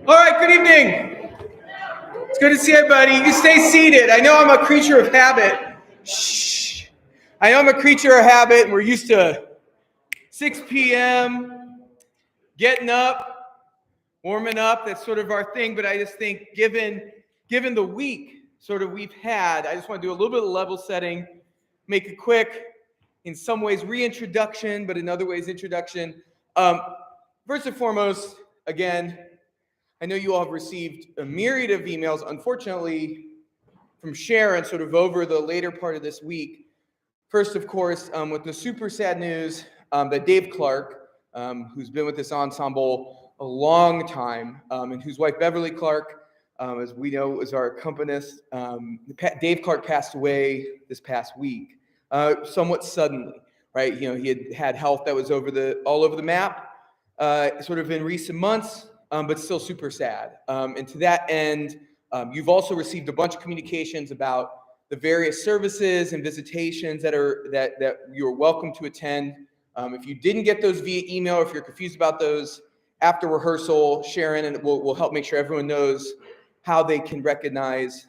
All right, good evening. It's good to see everybody. You stay seated. I know I'm a creature of habit. Shh. I know I'm a creature of habit, and we're used to 6 p.m., getting up, warming up. That's sort of our thing, but I just think given the week sort of we've had, I just want to do a little bit of level setting, make a quick, in some ways, reintroduction, but in other ways, introduction. First and foremost, again, I know you all have received a myriad of emails, unfortunately, from Sharon sort of over the later part of this week. First, of course, with the super sad news that Dave Clark, who's been with this ensemble a long time, and whose wife Beverly Clark, as we know, was our accompanist. Dave Clark passed away this past week, somewhat suddenly, right? You know, he had health that was all over the map, sort of in recent months. But still super sad. And to that end, you've also received a bunch of communications about the various services and visitations that you're welcome to attend. If you didn't get those via email, if you're confused about those, after rehearsal, Sharon and we'll help make sure everyone knows how they can recognize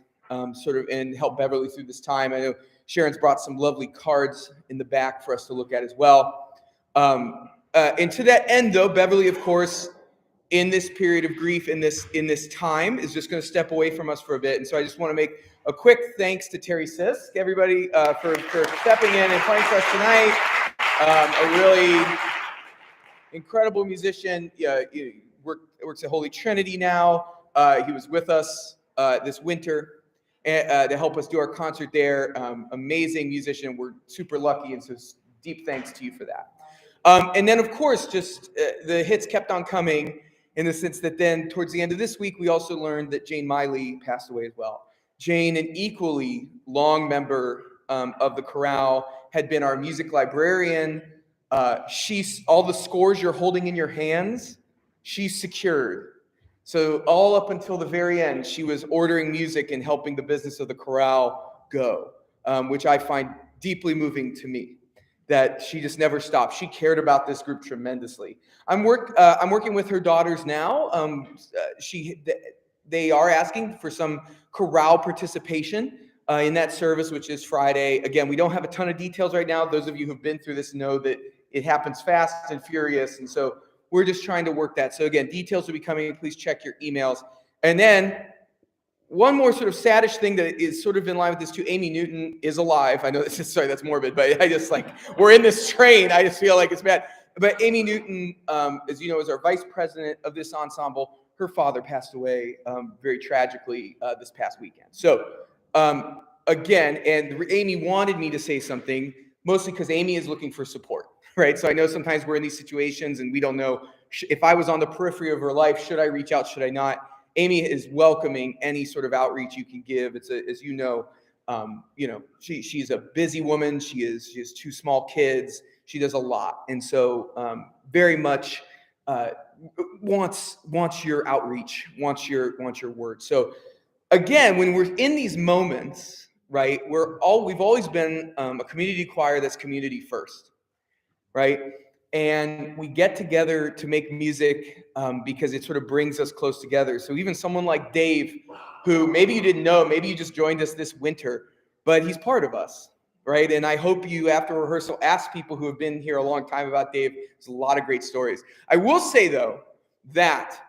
sort of and help Beverly through this time. I know Sharon's brought some lovely cards in the back for us to look at as well. And to that end, though, Beverly, of course, in this period of grief, in this time, is just going to step away from us for a bit. And so I just want to make a quick thanks to Terry Sisk, everybody, for stepping in and playing for us tonight. A really incredible musician. He works at Holy Trinity now. He was with us this winter to help us do our concert there. Amazing musician. We're super lucky, and so deep thanks to you for that. And then, of course, just the hits kept on coming, in the sense that then towards the end of this week, we also learned that Jane Miley passed away as well. Jane, an equally long member of the chorale, had been our music librarian. All the scores you're holding in your hands, she secured. So all up until the very end, she was ordering music and helping the business of the chorale go, which I find deeply moving to me. that she just never stopped. She cared about this group tremendously. I'm working with her daughters now. They are asking for some chorale participation in that service, which is Friday. Again, we don't have a ton of details right now. Those of you who've been through this know that it happens fast and furious, and so we're just trying to work that. So again, details will be coming. Please check your emails. And then one more sort of saddish thing that is sort of in line with this too, Amy Newton is alive. I know this is, sorry, that's morbid, but I just we're in this train. I just feel like it's bad. But Amy Newton, as you know, is our vice president of this ensemble. Her father passed away very tragically this past weekend. So again, and Amy wanted me to say something, mostly because Amy is looking for support, right? So I know sometimes we're in these situations and we don't know if I was on the periphery of her life, should I reach out, should I not? Amy is welcoming any sort of outreach you can give. It's as you know, she's a busy woman. She has 2 small kids. She does a lot, and so very much wants your outreach, wants your word. So again, when we're in these moments, right, we've always been a community choir that's community first, right? And we get together to make music because it sort of brings us close together. So even someone like Dave, who maybe you didn't know, maybe you just joined us this winter, but he's part of us, right? And I hope you, after rehearsal, ask people who have been here a long time about Dave. There's a lot of great stories. I will say, though, that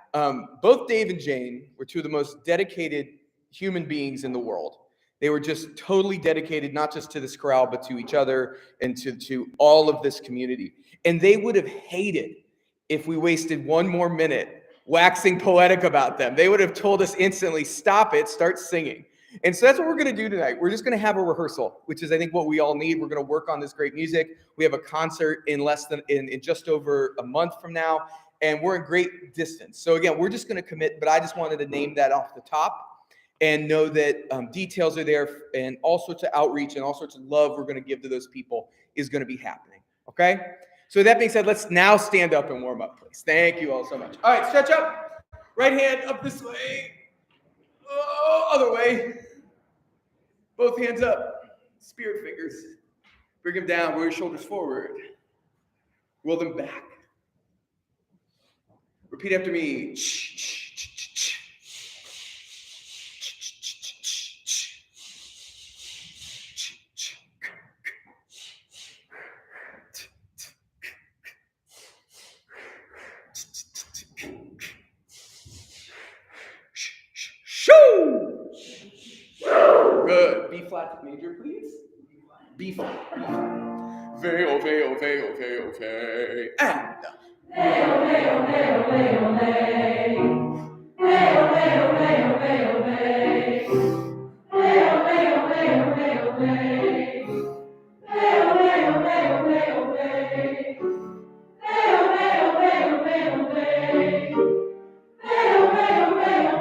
both Dave and Jane were 2 of the most dedicated human beings in the world. They were just totally dedicated, not just to this chorale, but to each other and to all of this community. And they would have hated if we wasted 1 more minute waxing poetic about them. They would have told us instantly, stop it, start singing. And so that's what we're going to do tonight. We're just going to have a rehearsal, which is, I think, what we all need. We're going to work on this great music. We have a concert in just over a month from now, and we're in great distance. So again, we're just going to commit, but I just wanted to name that off the top and know that details are there, and all sorts of outreach and all sorts of love we're going to give to those people is going to be happening, okay? So with that being said, let's now stand up and warm up, please. Thank you all so much. All right, stretch up. Right hand up this way. Oh, other way. Both hands up. Spirit fingers. Bring them down. Roll your shoulders forward. Roll them back. Repeat after me. Shoo! Good. B flat major, please. B flat. Veil, veil, veil, veil, veil. And. Veil, veil, veil, veil, veil. Veil, veil, veil, veil, veil. Veil, veil, veil, veil, veil. Veil, veil, veil, veil, veil. Veil, veil, veil,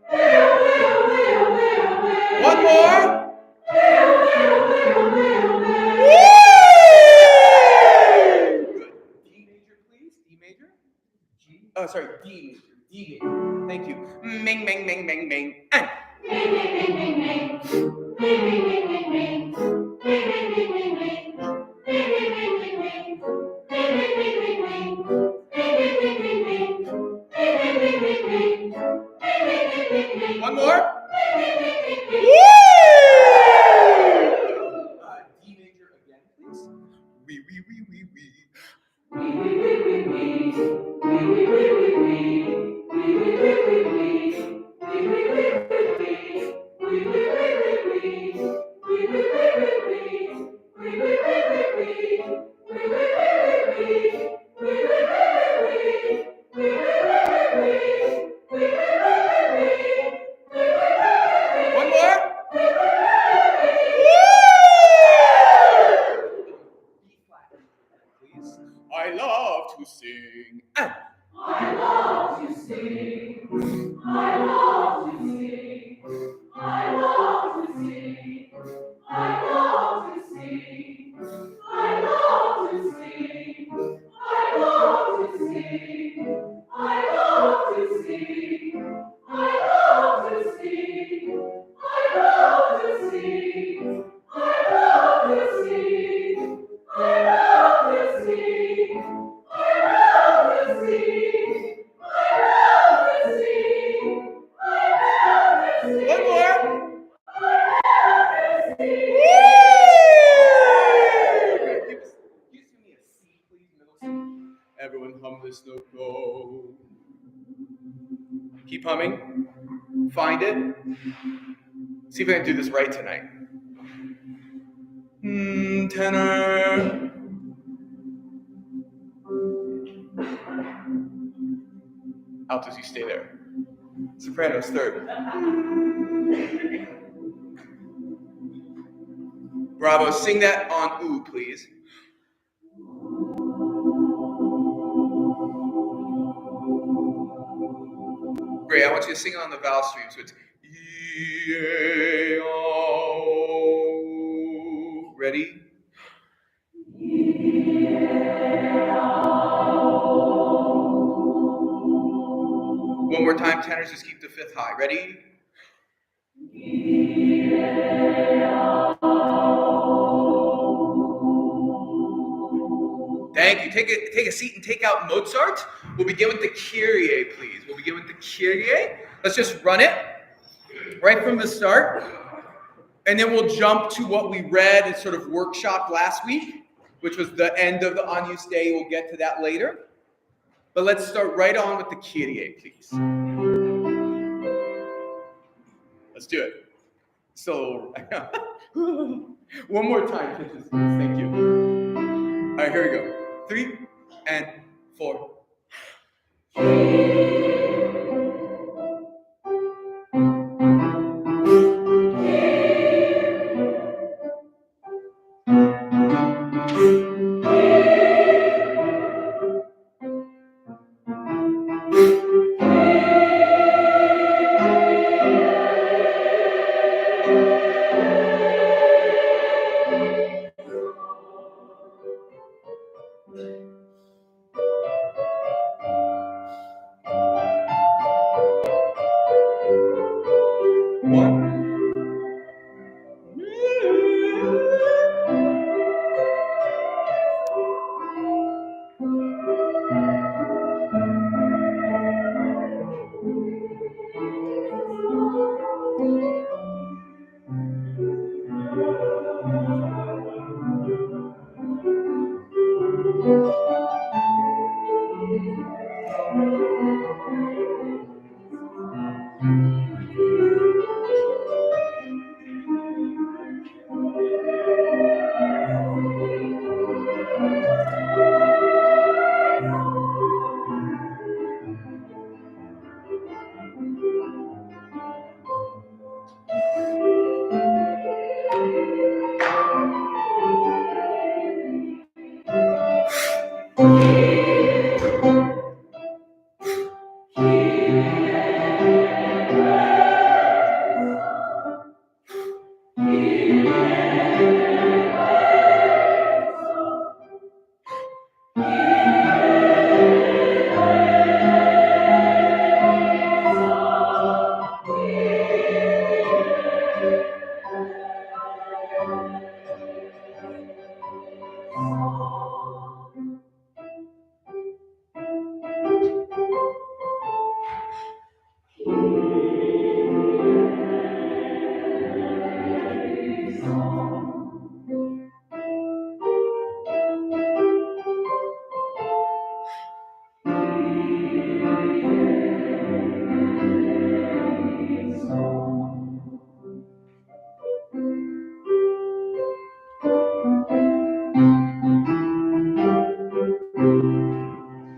veil, veil. One more. D major, please. D major. G. Oh, sorry. D major. D major. Thank you. Ming, ming, ming, ming, ming. And. Ming, ming, ming, ming, ming. Ming, ming, ming, ming, ming. Ming, ming, ming, ming, ming. Ming, ming, ming, ming, ming. Ming, ming, ming, ming, ming. Ming, ming, ming, ming, ming. Ming, ming, ming, ming, ming. Ming, ming, ming, ming, ming. One more. Woo! D major again, please. Wee, wee, wee, wee, wee. Wee, wee, wee, wee, wee. Wee, wee, wee, wee, wee. Wee, wee, wee, wee, wee. Wee, wee, wee, wee, wee. Wee, wee, wee, wee, wee. Wee, wee, wee, wee, wee. this note go? Keep humming. Find it. See if I can do this right tonight. Tenor. Altos, you stay there. Sopranos, third. Bravo, sing that on ooh, please. Great, I want you to sing it on the vowel stream, so it's E-A-O. Ready? One more time, tenors, just keep the fifth high. Ready? Thank you. Take a seat and take out Mozart. We'll begin with the Kyrie, please. We'll begin with the Kyrie. Let's just run it right from the start. And then we'll jump to what we read and sort of workshopped last week, which was the end of the Agnus Dei. We'll get to that later. But let's start right on with the Kyrie, please. Let's do it. So, one more time, pitches, please. Thank you. All right, here we go. 3 and 4.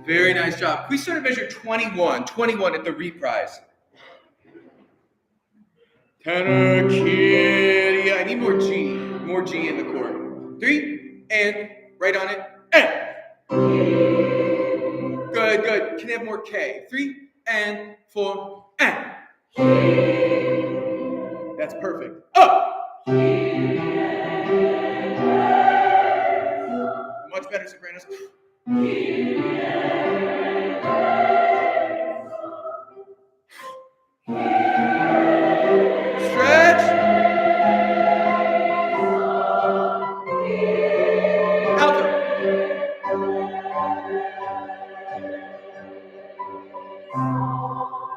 Very nice job. Can we start at measure 21? 21 at the reprise. Tenor, Kyrie. I need more G. More G in the chord. 3 and right on it. And. Good, good. Can I have more K? 3 and 4 and. That's perfect. Up. Much better, sopranos. Stretch. Alto.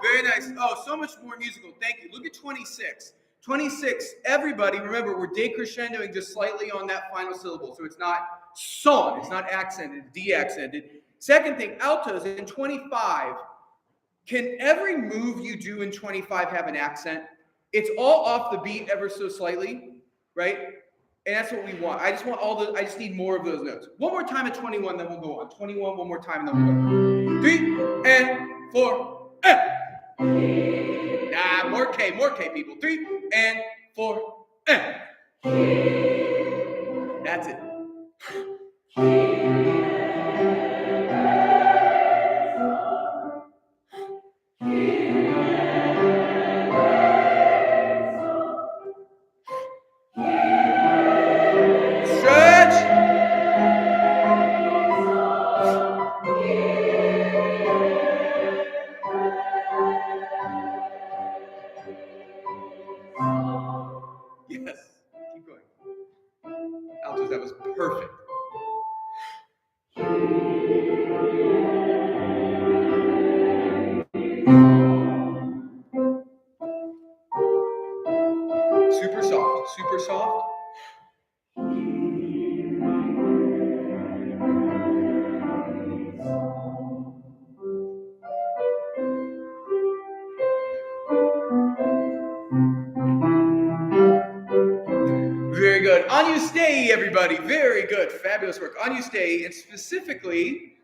Very nice. Oh, so much more musical. Thank you. Look at 26. 26. Everybody, remember, we're decrescendoing just slightly on that final syllable. So it's not son, it's not accented, de-accented. Second thing, altos in 25. Can every move you do in 25 have an accent? It's all off the beat ever so slightly, right? And that's what we want. I just need more of those notes. One more time at 21, then we'll go on. 21, one more time, and then we'll go. 3 and 4. More K, people. 3 and 4. That's it. Yes, keep going. Altos, that was perfect. Super soft, super soft. Very good. On you stay, everybody. Very good. Fabulous work. On you stay, and specifically,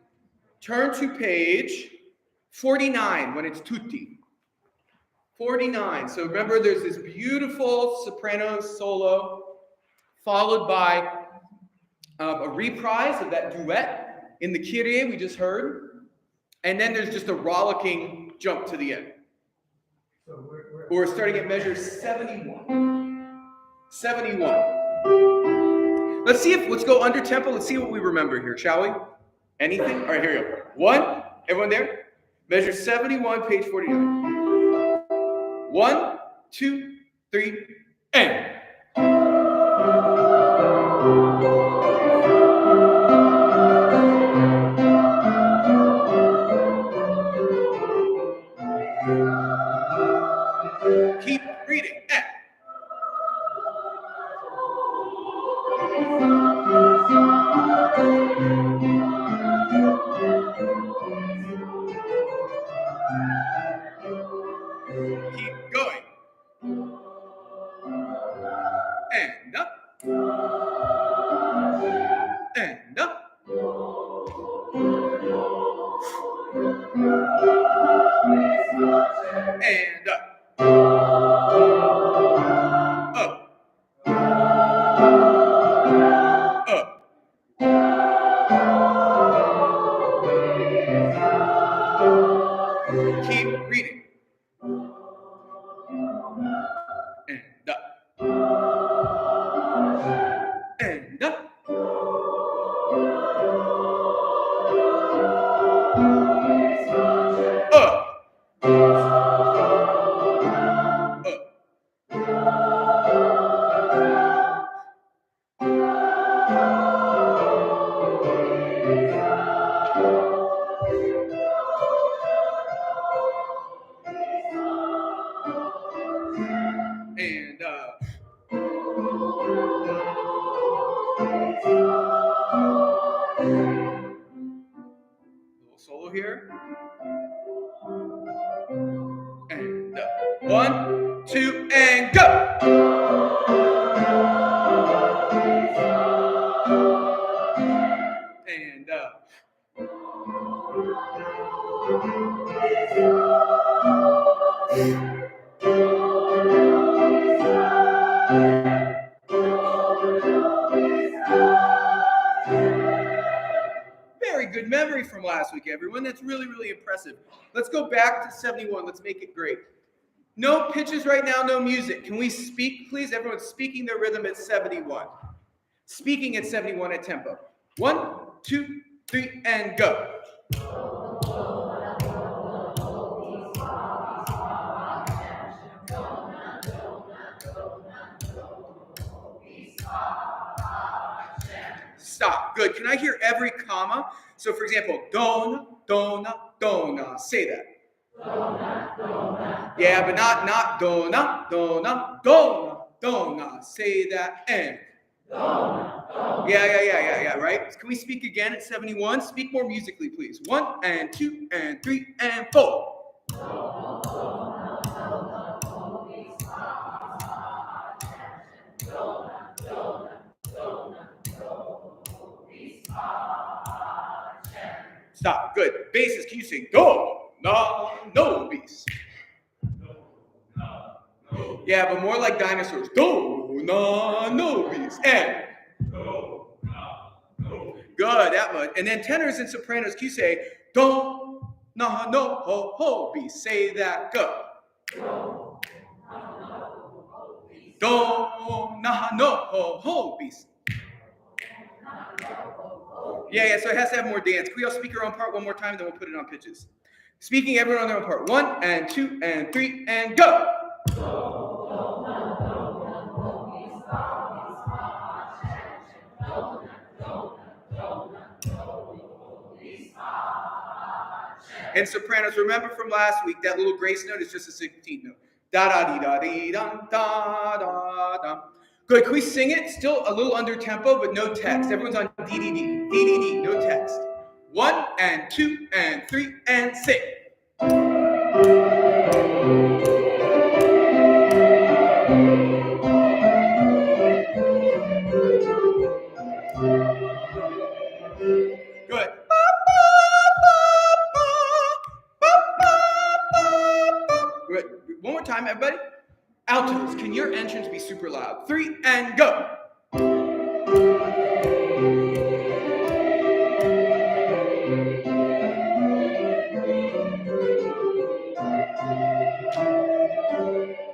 turn to page 49 when it's tutti. 49. So remember, there's this beautiful soprano solo followed by a reprise of that duet in the Kyrie we just heard. And then there's just a rollicking jump to the end. So we're starting at measure 71. 71. Let's go under tempo. Let's see what we remember here, shall we? Anything? All right, here we go. 1, everyone there? Measure 71, page 49. 1, 2, 3, and. Keep reading. And. Keep going. And up. And up. And up. Up. Up. Keep reading. And up. And up. Up. And little solo here. And 1, 2, and go. And very good memory from last week, everyone. That's really, really impressive. Let's go back to 71. Let's make it great. No pitches right now, no music. Can we speak, please? Everyone's speaking their rhythm at 71. Speaking at 71 at tempo. 1, 2, 3, and go. Stop. Good. Can I hear every comma? So, for example, dona, dona, dona. Say that. Dona, dona. Yeah, but not dona, dona, dona, dona. Say that and. Dona, dona. Yeah, right? Can we speak again at 71? Speak more musically, please. 1 and 2 and 3 and 4. Stop. Good. Basses, can you sing do, na, no, beats? Yeah, but more like dinosaurs. Do, na, no, beats. And good, that much. And then tenors and sopranos, can you say do, na, no, ho, ho, beats? Say that. Go. Do, na, no, ho, ho, beats. Yeah, so it has to have more dance. Can we all speak our own part one more time, then we'll put it on pitches. Speaking everyone on their own part. 1 and 2 and 3 and go. And sopranos, remember from last week, that little grace note is just a 16th note. Da da dee da dee dum da da dum. Good. Can we sing it? Still a little under tempo, but no text. Everyone's on D D D. D D D. No text. 1 and 2 and 3 and sing. Good. Good. One more time, everybody. Altos, can your entrance be super loud? 3 and go.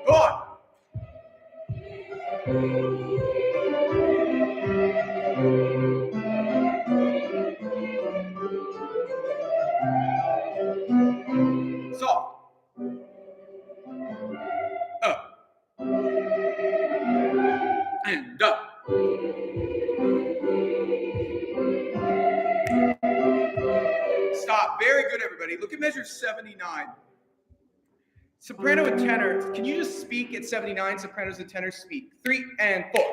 Go on. Soft. Up. And up. Stop. Very good, everybody. Look at measure 79. Soprano and tenor. Can you just speak at 79? Sopranos and tenors speak. 3 and 4.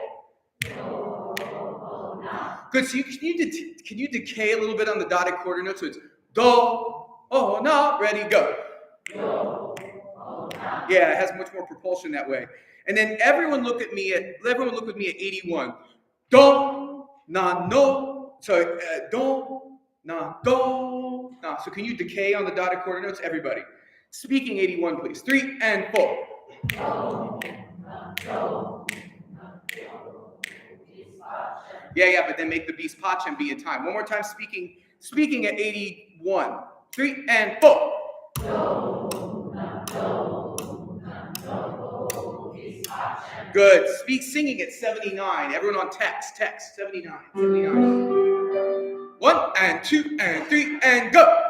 Good. So can you decay a little bit on the dotted quarter note? So it's do, oh, no, ready, go. Yeah, it has much more propulsion that way. And then everyone look with me at 81. Do, na, no. So do, na, do, na. So can you decay on the dotted quarter notes, everybody? Speaking 81, please. 3 and 4. Yeah, but then make the bis pacem be in time. One more time, speaking at 81. 3 and 4. Good. Singing at 79. Everyone on text. 79. 1 and 2 and 3 and go.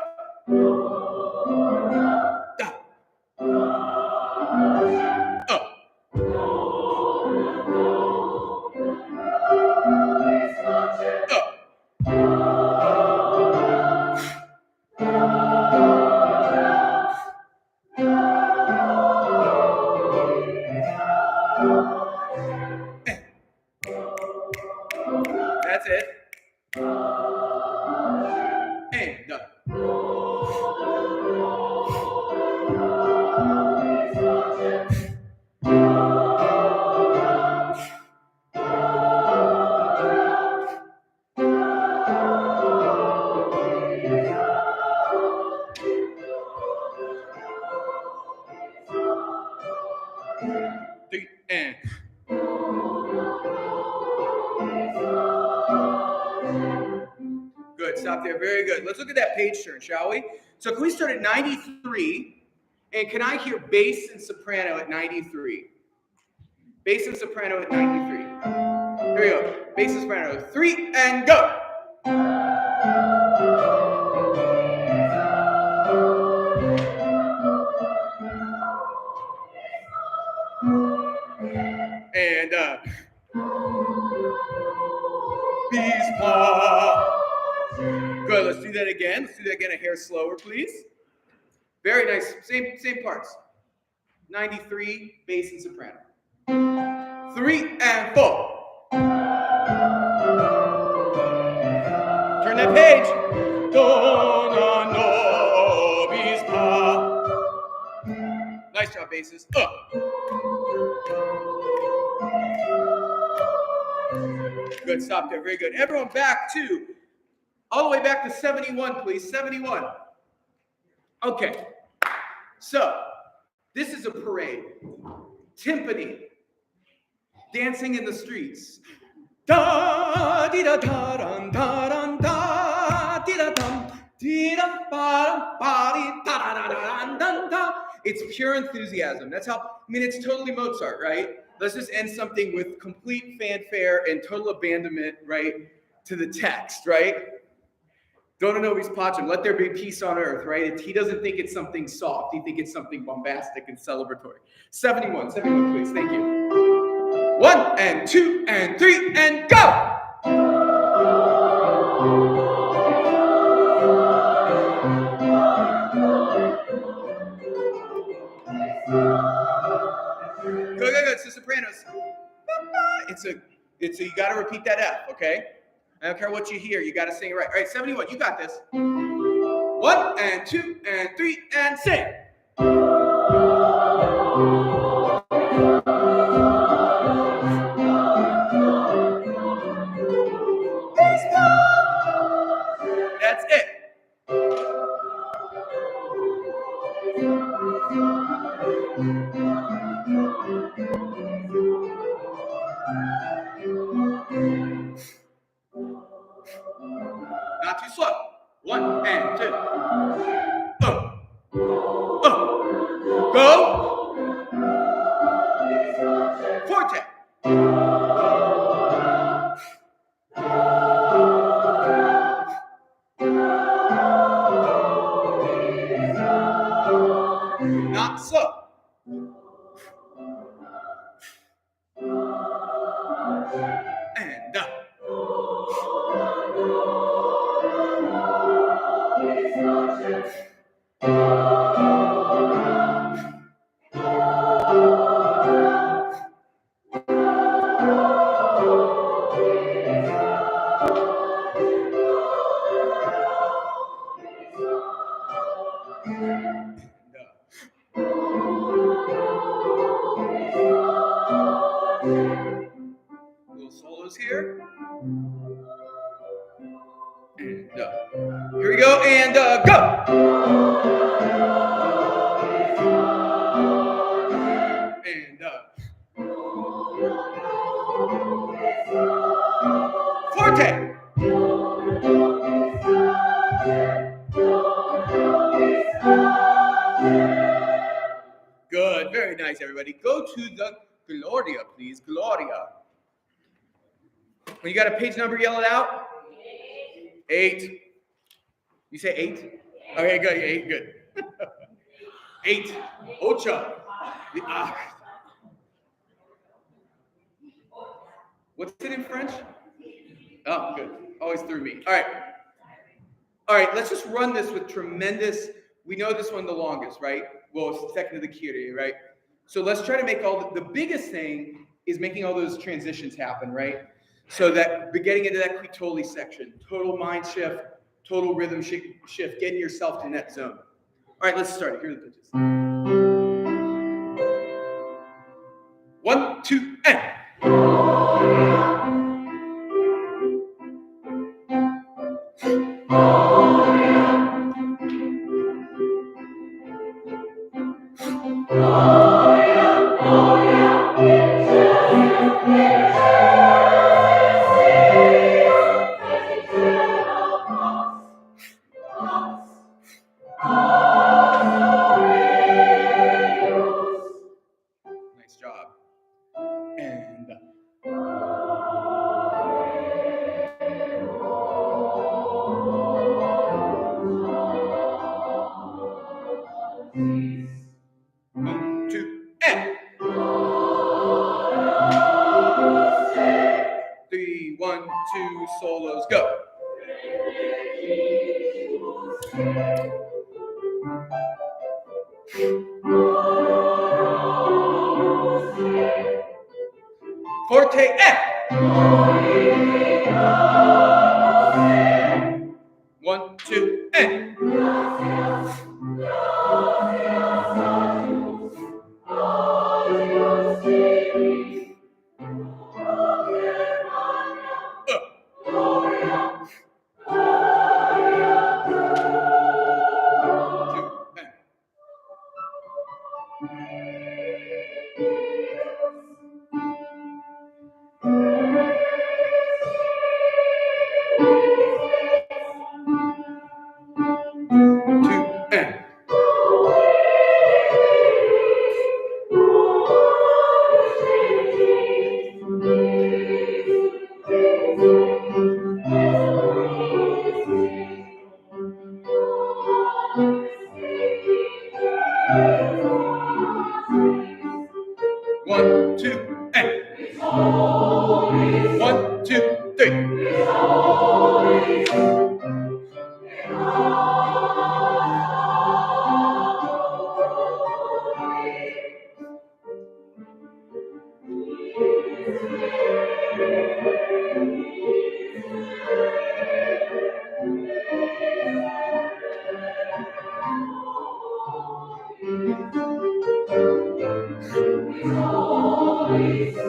That's it. And done. And good, stop there. Very good. Let's look at that page turn, shall we? So can we start at 93? And can I hear bass and soprano at 93? Bass and soprano at 93. Here we go. Bass and soprano. 3 and go. And bis pa. Good. Let's do that again. A hair slower, please. Very nice. Same parts. 93, bass and soprano. 3 and 4. that page. Dona nobis pa. Nice job, basses. Good, stop there, very good. Everyone back to, all the way back to 71, please, 71. Okay, so this is a parade. Timpani, dancing in the streets. Da di da da dum da dum da di da dum di dum ba ba da da da da da. It's pure enthusiasm. That's how. I mean, it's totally Mozart, right? Let's just end something with complete fanfare and total abandonment, right, to the text, right? Dona nobis pacem, let there be peace on earth, right? He doesn't think it's something soft. He thinks it's something bombastic and celebratory. 71, please. Thank you. 1 and 2 and 3 and go! Good. It's the sopranos. It's a, you got to repeat that F, okay? I don't care what you hear. You got to sing it right. All right, 71, you got this. 1 and 2 and 3 and sing. That's it. Not too slow. 1 and 2. Go. Forte. Not slow. And up. Little solos here. And up. Here we go, and go! And up. Forte! Good, very nice, everybody. Go to the Gloria, please. Gloria. When you got a page number, yell it out. 8. You say 8? Okay, good. 8, good. 8. Ocho. What's it in French? Oh, good. Always threw me. All right, let's just run this with tremendous, we know this one the longest, right? Well, it's second to the Kyrie, right? So let's try to make all, the biggest thing is making all those transitions happen, right? So that getting into that qui toli section, total mind shift, total rhythm shift, getting yourself in that zone. All right, let's start. Here are the pitches. 1, 2, and. Nice job. And one, 2, and 3, 1, 2, solos, go. Forte, and.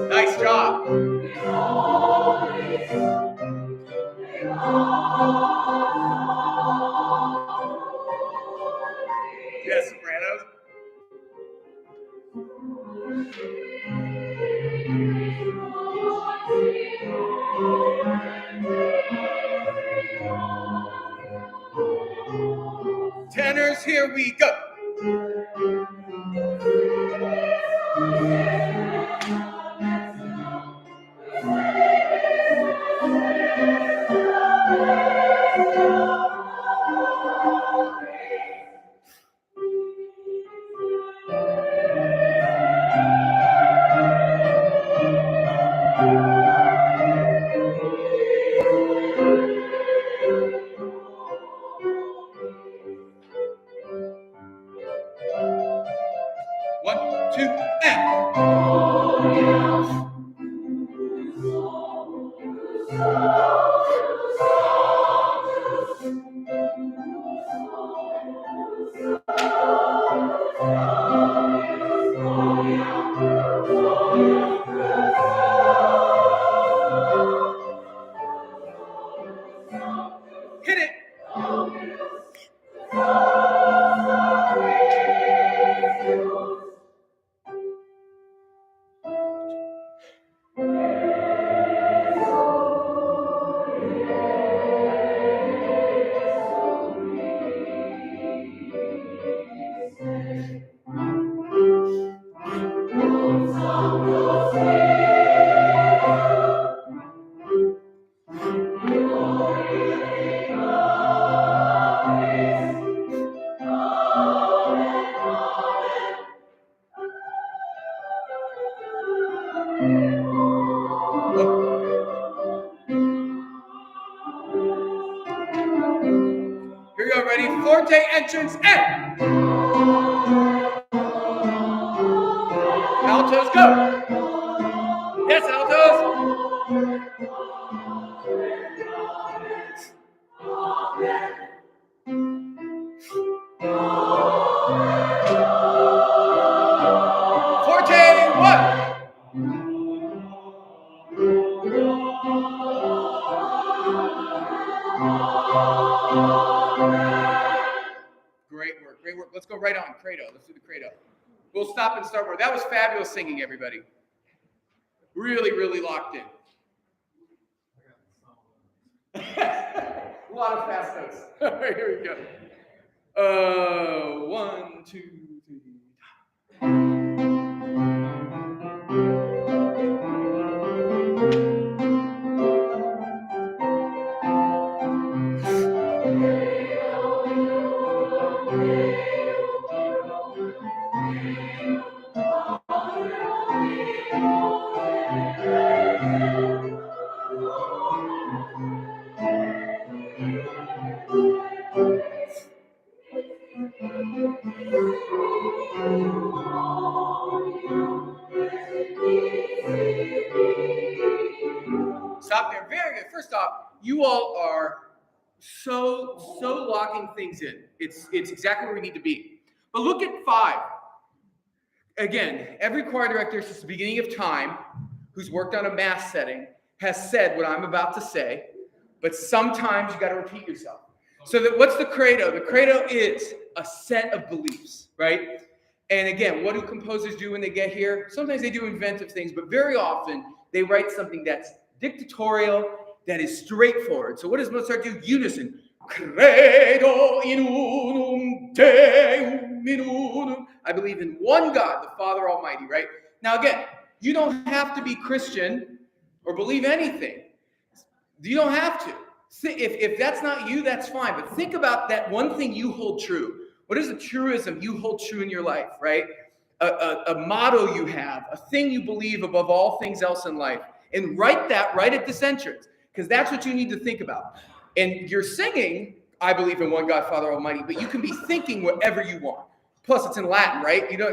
Nice job. Yes, sopranos. Tenors, here we go. One, two, and. Hit it. Here we go, ready? Forte entrance, and. Altos, go. Yes, altos. Forte, one. Great work, great work. Let's go right on, credo. Let's do the credo. We'll stop and start over. That was fabulous singing, everybody. Really, really locked in. A lot of fast notes. All right, here we go. 1, 2, 3. Stop there. Very good. First off, you all are so locking things in. It's exactly where we need to be. But look at 5. Again, every choir director since the beginning of time who's worked on a mass setting has said what I'm about to say, but sometimes you got to repeat yourself. So what's the credo? The credo is a set of beliefs, right? And again, what do composers do when they get here? Sometimes they do inventive things, but very often they write something that's dictatorial, that is straightforward. So what does Mozart do? Unison. Credo in unum Deum in unum. I believe in one God, the Father Almighty, right? Now again, you don't have to be Christian or believe anything. You don't have to. If that's not you, that's fine. But think about that one thing you hold true. What is a truism you hold true in your life, right? A motto you have, a thing you believe above all things else in life. And write that right at this entrance. because that's what you need to think about. And you're singing, I believe in one God, Father Almighty, but you can be thinking whatever you want. Plus, it's in Latin, right? You know,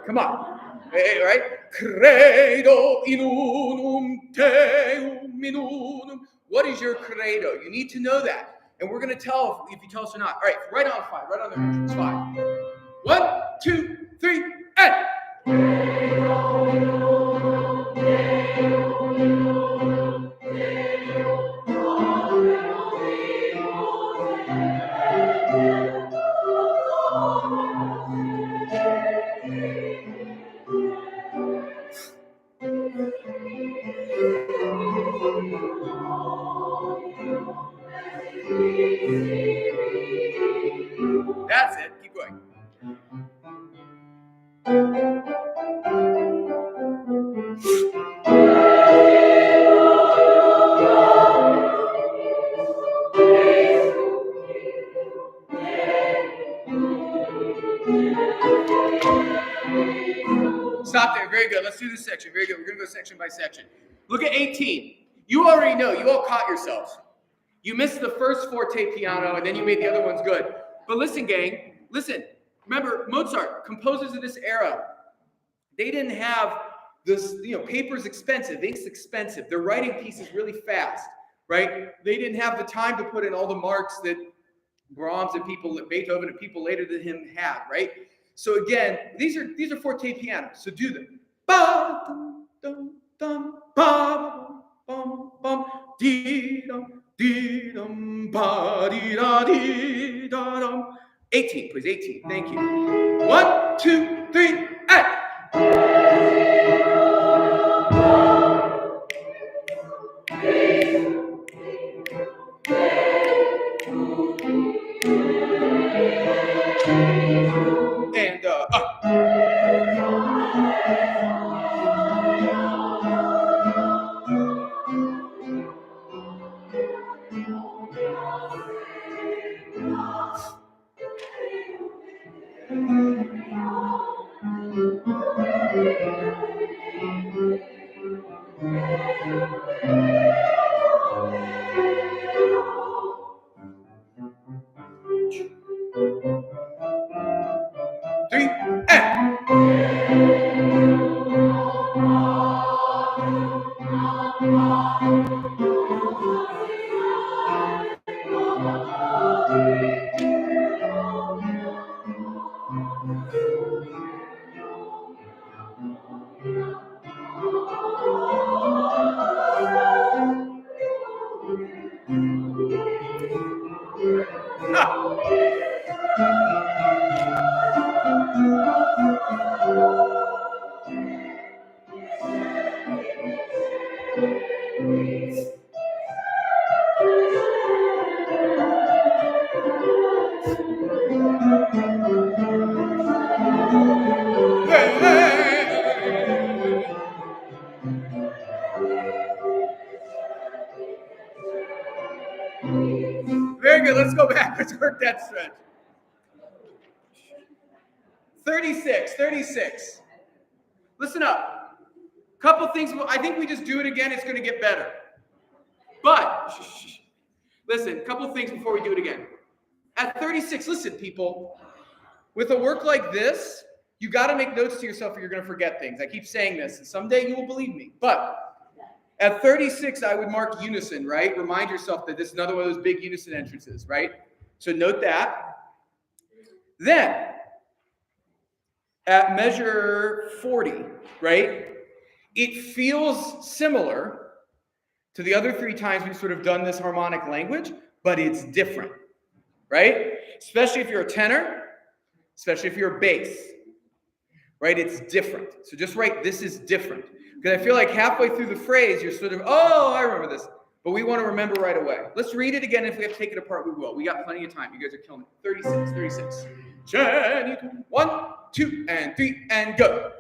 come on. Right? Credo in unum Deum in unum. What is your credo? You need to know that. And we're going to tell if you tell us or not. All right, right on 5, right on the margins. 5. 1, 2, 3, and. That's it. Keep going. Stop there. Very good. Let's do this section. Very good. We're going to go section by section. Look at 18. You already know. You all caught yourselves. You missed the first forte piano, and then you made the other ones good. But listen, gang. Listen. Remember, Mozart, composers of this era, they didn't have this, paper's expensive, ink's expensive. They're writing pieces really fast, right? They didn't have the time to put in all the marks that Brahms and Beethoven and people later than him had, right? So again, these are forte pianos. So do them. Ba dum dum dum ba bum bum dee dum ba dee da dee da dum. 18, please. 18. Thank you. 1, 2, 3, and. And up. Three, and. Very good. Let's go back. Let's work that stretch. 36. Listen up. Couple things. I think we just do it again. It's going to get better. But, listen, couple things before we do it again. At 36, listen, people. With a work like this, you got to make notes to yourself or you're going to forget things. I keep saying this, and someday you will believe me. But at 36, I would mark unison, right? Remind yourself that this is another one of those big unison entrances, right? So note that. Then, at measure 40, right? It feels similar to the other 3 times we've sort of done this harmonic language, but it's different, right? Especially if you're a tenor, especially if you're a bass, right? It's different. So just write, this is different. Because I feel like halfway through the phrase, you're sort of, oh, I remember this. But we want to remember right away. Let's read it again. If we have to take it apart, we will. We got plenty of time. You guys are killing it. 36. 1, 2, and 3, and go.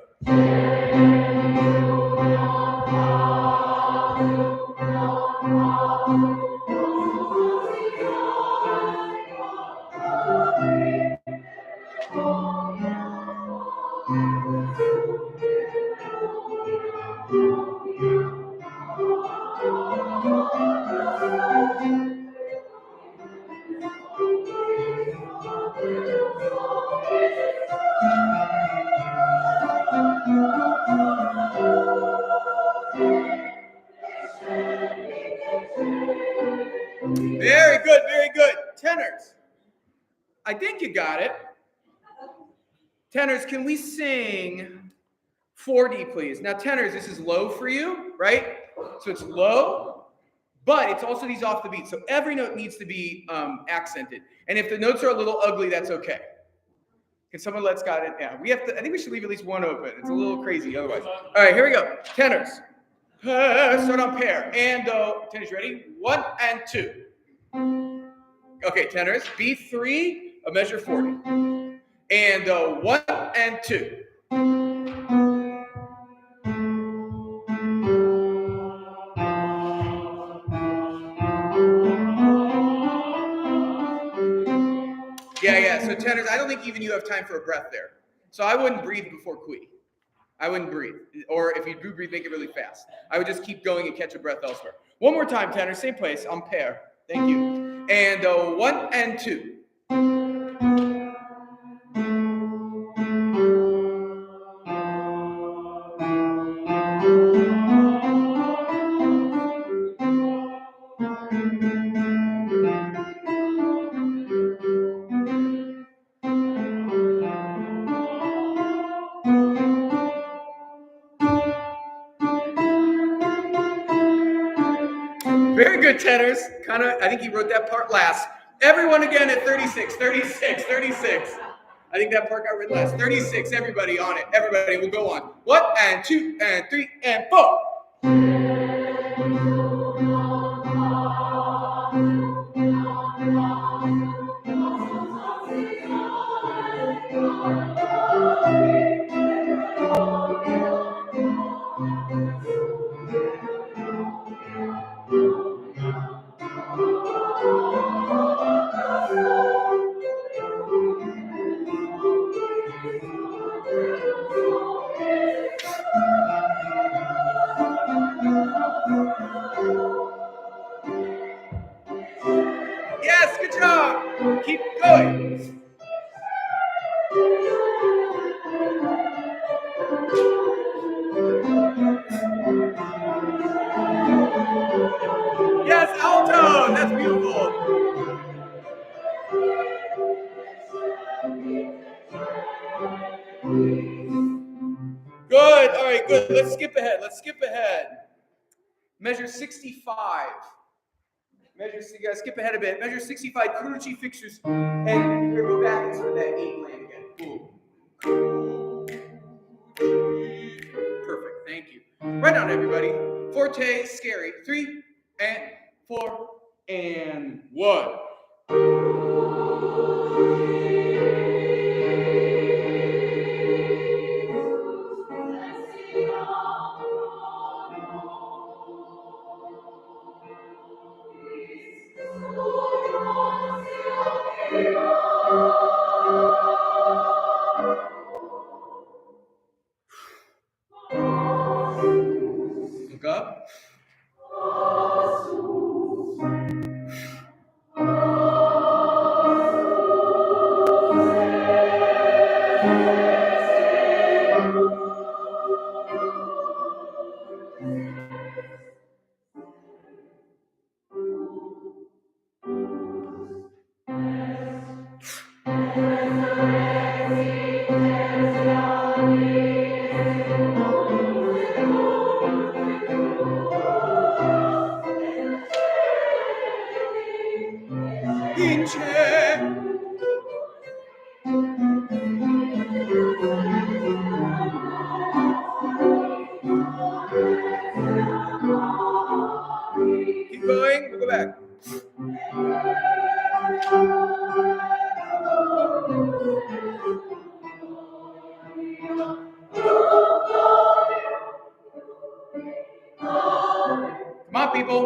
Very good, very good. Tenors. I think you got it. Tenors, can we sing 4D, please? Now, tenors, this is low for you, right? So it's low, but it's also these off the beat. So every note needs to be accented. And if the notes are a little ugly, that's okay. Can someone let Scott in? Yeah, we have to. I think we should leave at least one open. It's a little crazy otherwise. All right, here we go. Tenors. Start on pair. And tenors, ready? 1 and 2. Okay, tenors. B3, a measure 40. And 1 and 2. Yeah. So tenors, I don't think even you have time for a breath there. So I wouldn't breathe before qui. I wouldn't breathe. Or if you do breathe, make it really fast. I would just keep going and catch a breath elsewhere. One more time, tenors, same place, on pair. Thank you. And 1 and 2. Very good, tenors. I think he wrote that part last. Everyone again at 36. I think that part got written last. 36, everybody on it. Everybody, we'll go on. 1 and 2 and 3 and 4. Yes, good job. Keep going. Yes, alto. That's beautiful. Good. All right, good. Let's skip ahead. Measure 65. You gotta skip ahead a bit. Measure 65, cruci fixtures, and we're gonna go back into that 8 line again. Boom. Perfect, thank you. Right on, everybody. Forte, scary. 3 and 4 and 1. Look up. Keep going, we'll go back. Come on, people.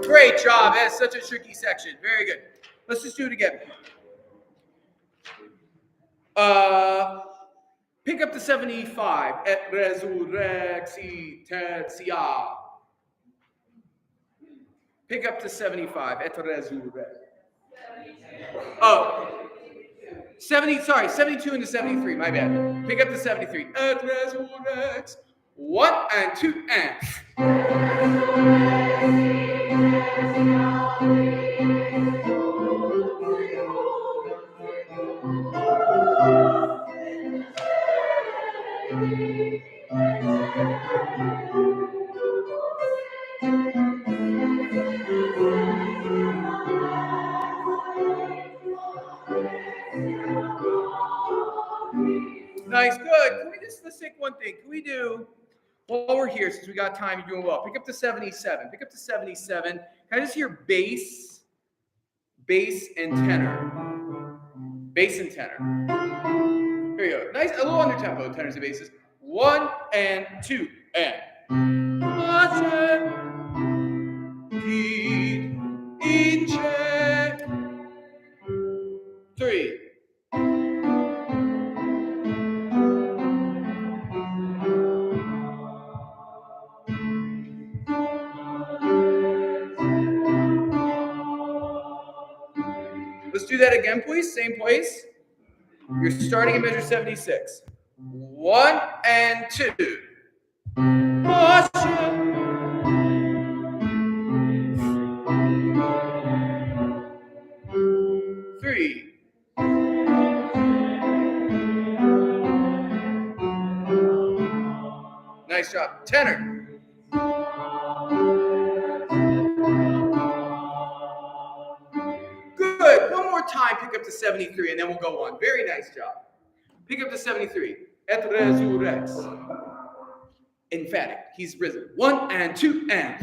Great job. That's such a tricky section. Very good. Let's just do it again. Pick up to 75. Et resurrexitatia. Pick up to 75. Et resurrex. Oh. 72 into 73, my bad. Pick up to 73. Et resurrex. 1 and 2 and. Nice, good. Let's take one thing. Can we do, while we're here, since we got time, you're doing well, pick up to 77. Pick up to 77. Can I just hear bass and tenor? Bass and tenor. Here we go. Nice, a little under tempo, tenors and basses. 1 and 2 and. In check. 3. Let's do that again, please. Same place. You're starting at measure 76. 1 and 2. 3. Nice job. Tenor. Good. One more time, pick up to 73, and then we'll go on. Very nice job. Pick up to 73. Et resurrex. Emphatic. He's risen. 1 and 2 and.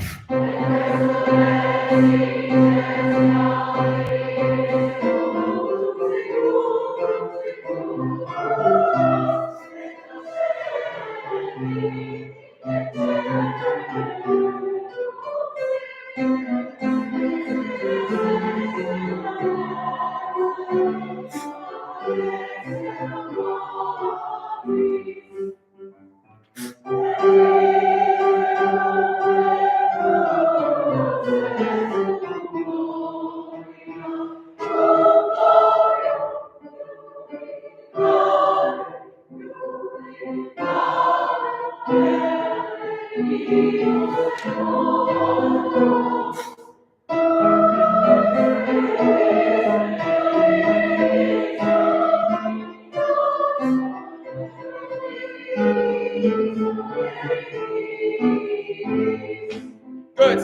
Good.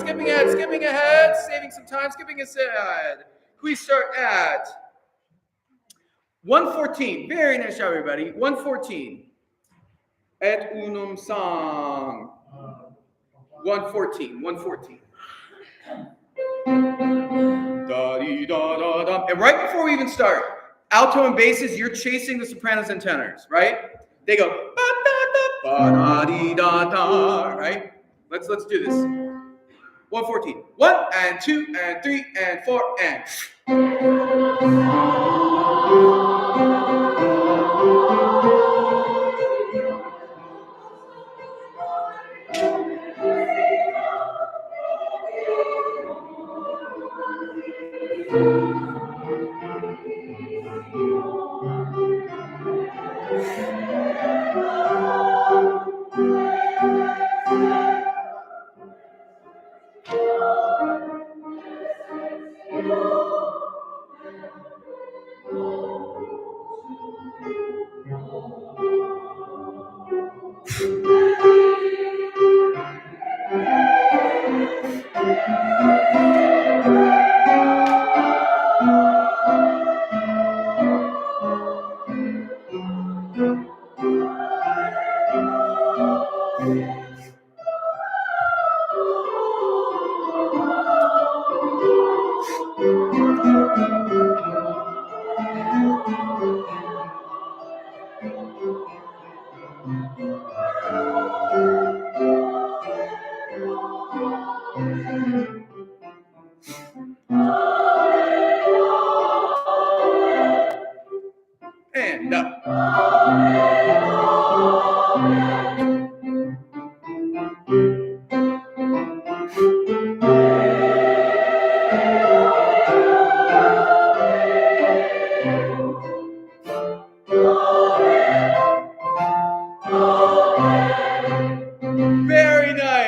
Skipping ahead, saving some time, skipping ahead. We start at 114. Very nice job, everybody. 114. Et unum sang. 114. 114. Da dee da da da. And right before we even start, alto and basses, you're chasing the sopranos and tenors, right? They go ba da da ba da dee da da, right? Let's do this. 114. 1 and 2 and 3 and 4 and.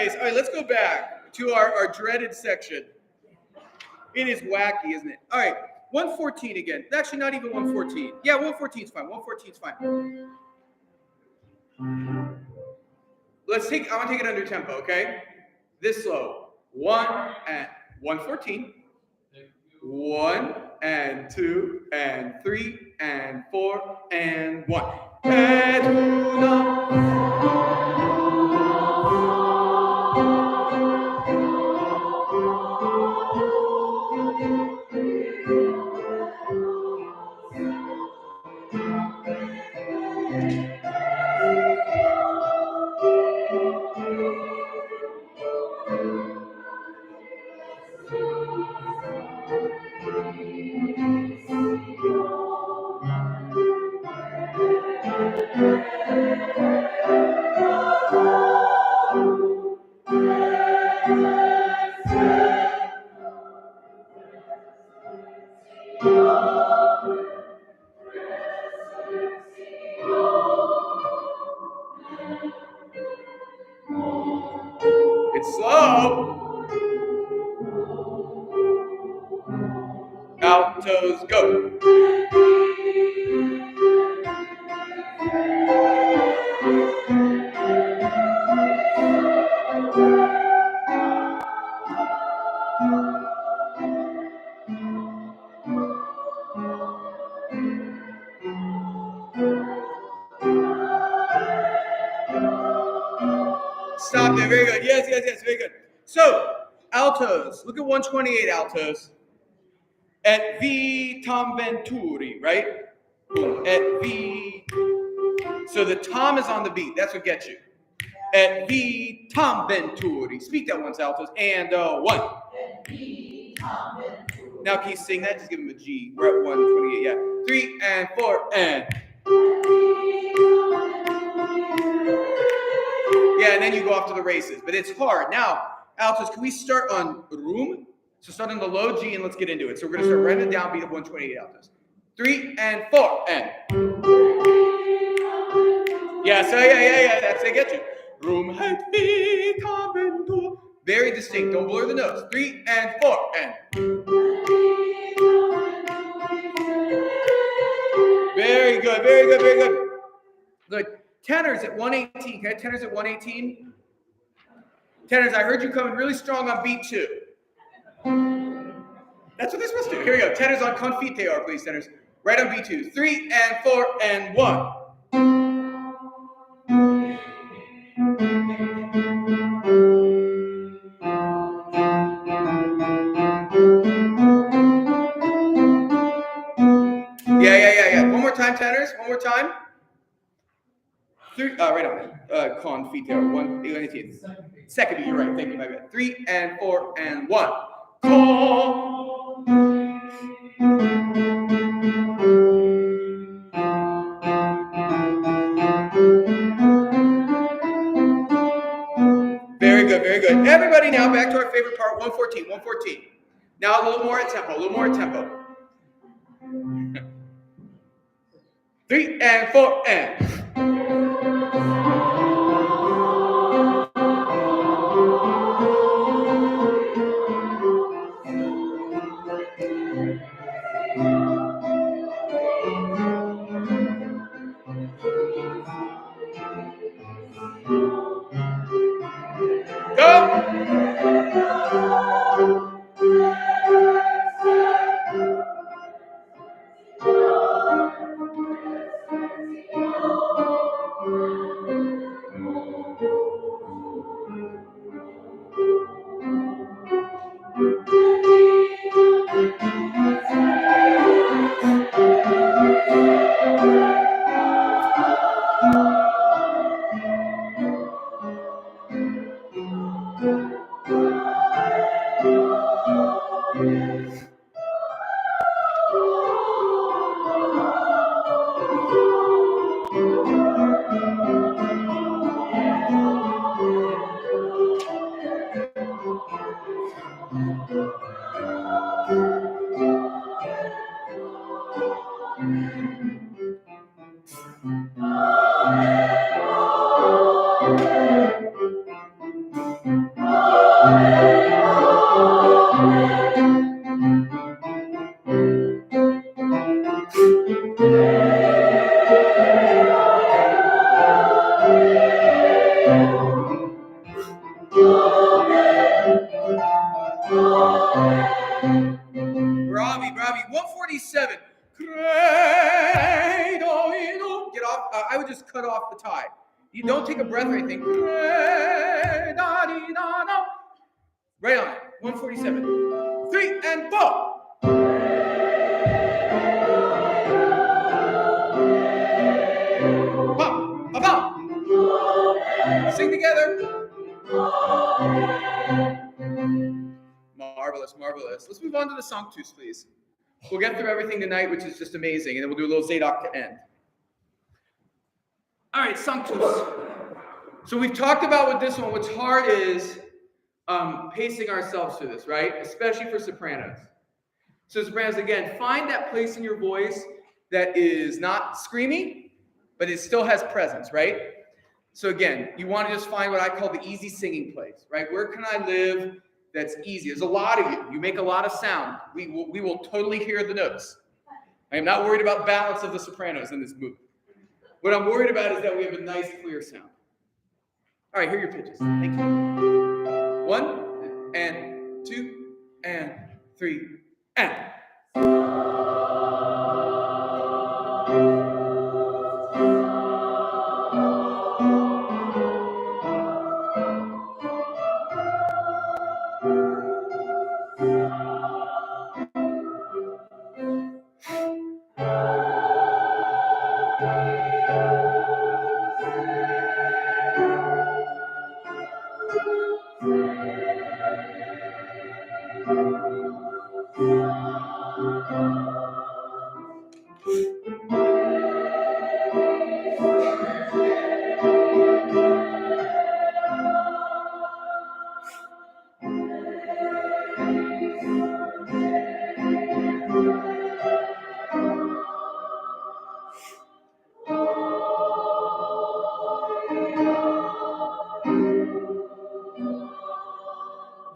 Nice. All right, let's go back to our dreaded section. It is wacky, isn't it? All right, 114 again. Actually, not even 114. Yeah, 114 is fine. 114 is fine. I want to take it under tempo, okay? This slow. 1 and 114. 1 and 2 and 3 and 4 and 1. And 1. It's slow. Altos, go. Stop there. Very good. Yes, yes, yes. Very good. So, altos. Look at 128 altos. Et vi Tom Venturi, right? Boom. Et vi. So the tom is on the beat. That's what gets you. Et vi Tom Venturi. Speak that once, altos. And 1. Et vi Tom Venturi. Now can you sing that? Just give him a G. We're at 128. Yeah. 3 and 4 and. Yeah, and then you go off to the races. But it's hard. Now, altos, can we start on room? So start on the low G and let's get into it. So we're going to start right in the downbeat of 128 altos. 3 and 4 and. Yeah, so yeah. That's they get you. Room had be coming to. Very distinct. Don't blur the notes. 3 and 4 and. Very good, very good, very good. Good. Tenors at 118. Okay, tenors at 118. Tenors, I heard you coming really strong on beat 2. That's what they're supposed to do. Here we go. Tenors on confiteor, please, tenors. Right on B2. 3 and 4 and 1. Yeah. One more time, tenors. One more time. 3, right on. Confiteor. 118. Second beat, you're right. Thank you, my bad. 3 and 4 and 1. Very good, very good. Everybody now back to our favorite part, 114, 114. Now a little more at tempo, 3 and 4 and. Go! Bravi. 147. Get off. I would just cut off the tie. You don't take a breath or anything. Right on it. 147. 3 and 4. Pop. Sing together. Marvelous. Let's move on to the Sanctus, please. We'll get through everything tonight, which is just amazing, and then we'll do a little Zadok to end. All right, Sanctus. So we've talked about with this one, what's hard is pacing ourselves through this, right? Especially for sopranos. So sopranos, again, find that place in your voice that is not screamy, but it still has presence, right? So again, you want to just find what I call the easy singing place, right? Where can I live that's easy? There's a lot of you. You make a lot of sound. We will totally hear the notes. I am not worried about balance of the sopranos in this movie. What I'm worried about is that we have a nice, clear sound. All right, here are your pitches. Thank you. 1 and 2 and 3 and.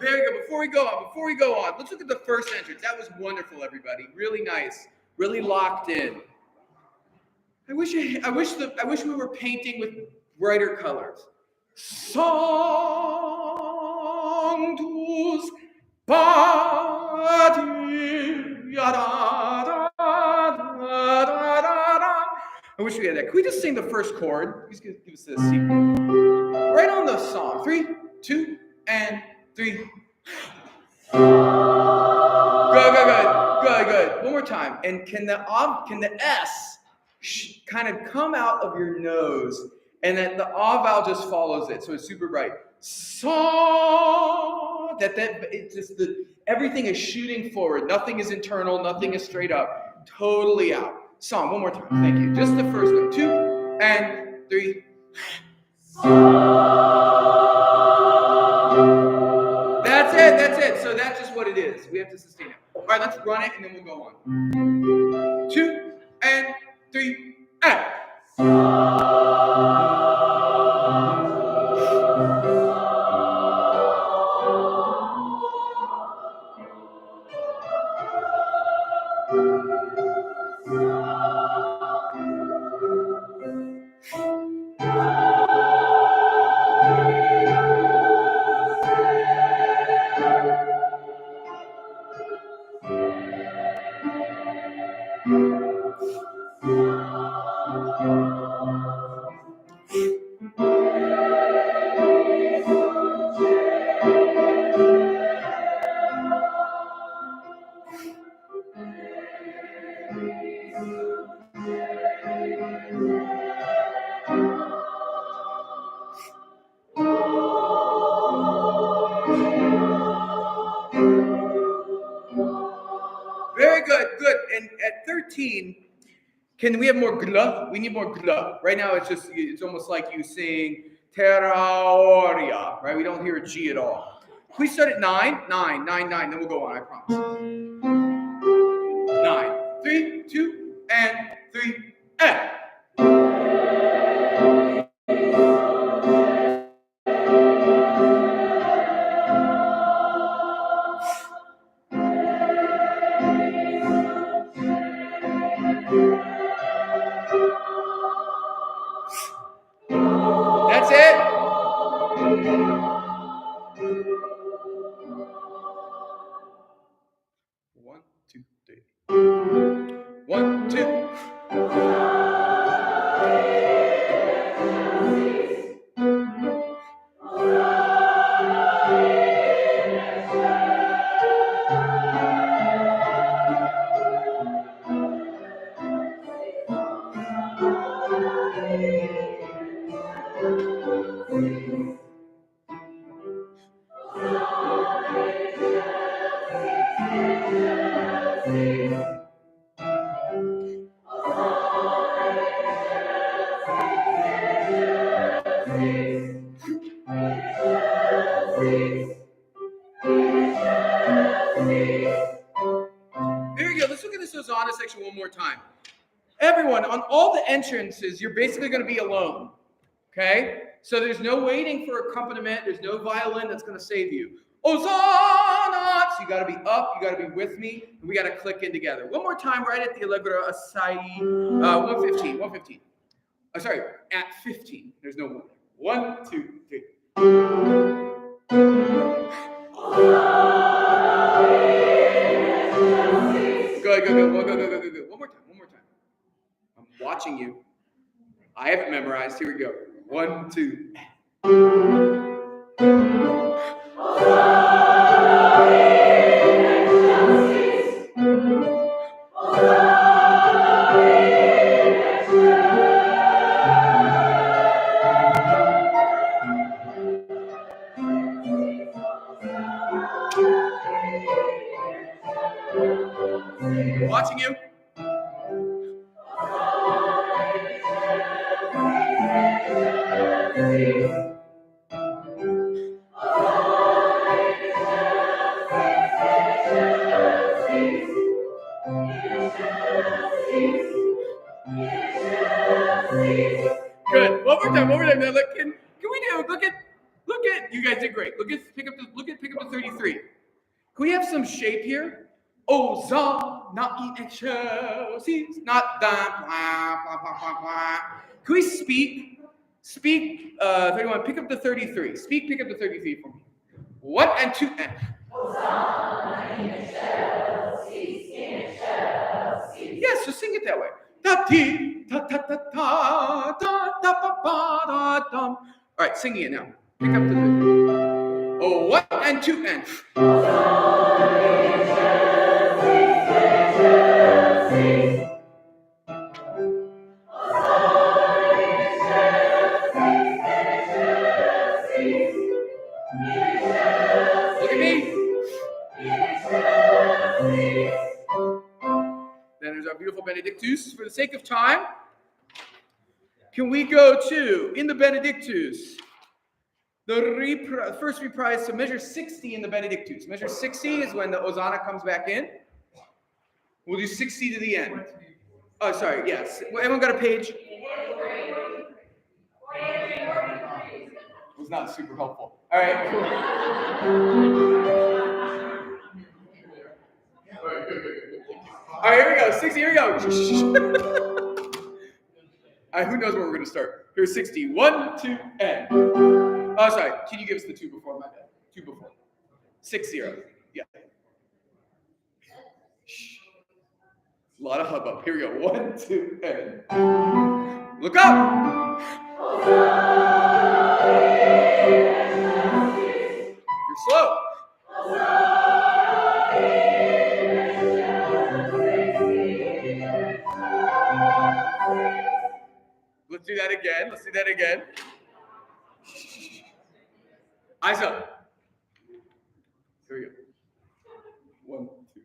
Very good. Before we go on, let's look at the first entrance. That was wonderful, everybody. Really nice. Really locked in. I wish we were painting with brighter colors. Sanctus Pater. I wish we had that. Can we just sing the first chord? Please give us the C. Right on the song. 3, 2, and 3. Good. One more time. And can the S kind of come out of your nose, and that the ah vowel just follows it, so it's super bright. It's just everything is shooting forward. Nothing is internal. Nothing is straight up. Totally out. Song. One more time. Thank you. Just the first one. 2 and 3. That's it. So that's just what it is. We have to sustain it. All right, let's run it and then we'll go on. 2 and 3 and. Very good. And at 13, can we have more gla? We need more gla. Right now, it's almost like you sing terraoria, right? We don't hear a G at all. Can we start at 9? 9, then we'll go on, I promise. 9, 3, 2, and 3, and. 1, 2, 3. 1, 2. There you go. Let's look at this Hosanna section one more time. Everyone, on all the entrances, you're basically going to be alone. Okay? So there's no waiting for accompaniment. There's no violin that's going to save you. Hosanna! So you got to be up. You got to be with me. And we got to click in together. One more time, right at the Allegro Assai. 115. 115. Oh, sorry, at 15. There's no 1. 1, 2, 3. Go. Go. One more time. I'm watching you. I have it memorized. Here we go. 1, 2. Watching you. Good. One more time. Now look, can we do? Look at. You guys did great. Pick up the 33. Can we have some shape here? Hosanna in excelsis, not da blah blah blah blah. Can we speak? 31. Pick up the 33. Pick up the 33 for me. 1 and 2 and. Hosanna in excelsis, Yes, so sing it that way. Da ti ta ta ta ta da da ba ba da dum. All right, singing it now. Pick up the 33. 1 and 2 and. Look at me. Then there's our beautiful Benedictus. For the sake of time, can we go to, in the Benedictus, the first reprise, so measure 60 in the Benedictus. Measure 60 is when the Hosanna comes back in. We'll do 60 to the end. Oh, sorry, yes. Everyone got a page? It was not super helpful. All right, cool. All right, here we go. 60, here we go. All right, who knows where we're going to start? Here's 60. 1, 2, and. Oh, sorry. Can you give us the 2 before? My bad. 2 before. 6, 0. Yeah. Shh. A lot of hubbub. Here we go. 1, 2, and. Look up. You're slow. Let's do that again. Eyes up. Here we go. 1, 2.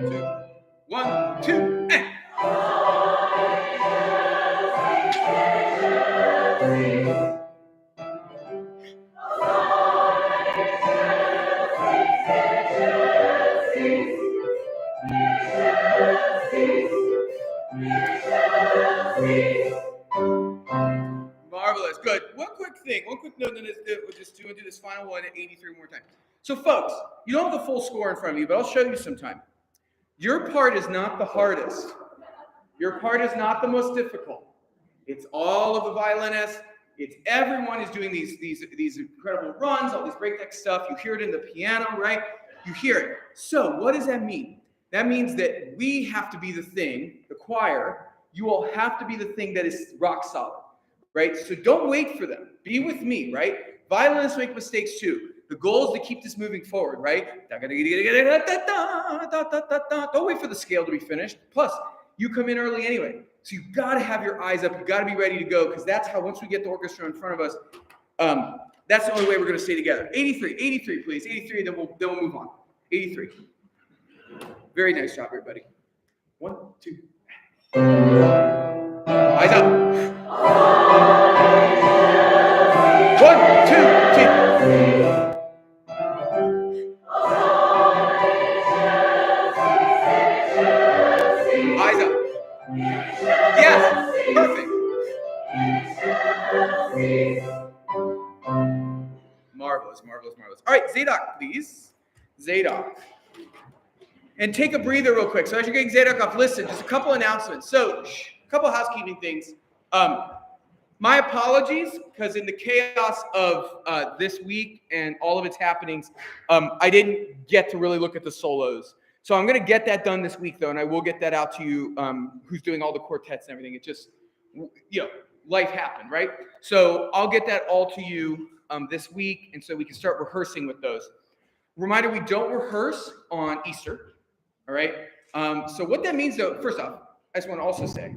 1, 2, and. Marvelous. Good. One quick note, and then we'll just do this final one at 83 more times. So, folks, you don't have the full score in front of you, but I'll show you sometime. Your part is not the hardest. Your part is not the most difficult. It's all of the violinists. It's everyone is doing these incredible runs, all this breakneck stuff. You hear it in the piano, right? You hear it. So, what does that mean? That means that we have to be the thing, the choir. You all have to be the thing that is rock solid, right? So don't wait for them. Be with me, right? Violinists make mistakes too. The goal is to keep this moving forward, right? Don't wait for the scale to be finished. Plus, you come in early anyway. So you've got to have your eyes up. You've got to be ready to go, because that's how, once we get the orchestra in front of us, that's the only way we're going to stay together. 83, please. 83, then we'll move on. 83. Very nice job, everybody. 1, 2. Eyes up. 1, 2, 3. Eyes up. Yes, perfect. Marvelous. All right, Zadok, please. Zadok. And take a breather real quick. So as you're getting Zadok off, listen, just a couple announcements. So, a couple housekeeping things. My apologies, because in the chaos of this week and all of its happenings, I didn't get to really look at the solos. So I'm going to get that done this week, though, and I will get that out to you, who's doing all the quartets and everything. It just, life happened, right? So I'll get that all to you this week, and so we can start rehearsing with those. Reminder, we don't rehearse on Easter, all right? So what that means, though, first off, I just want to also say,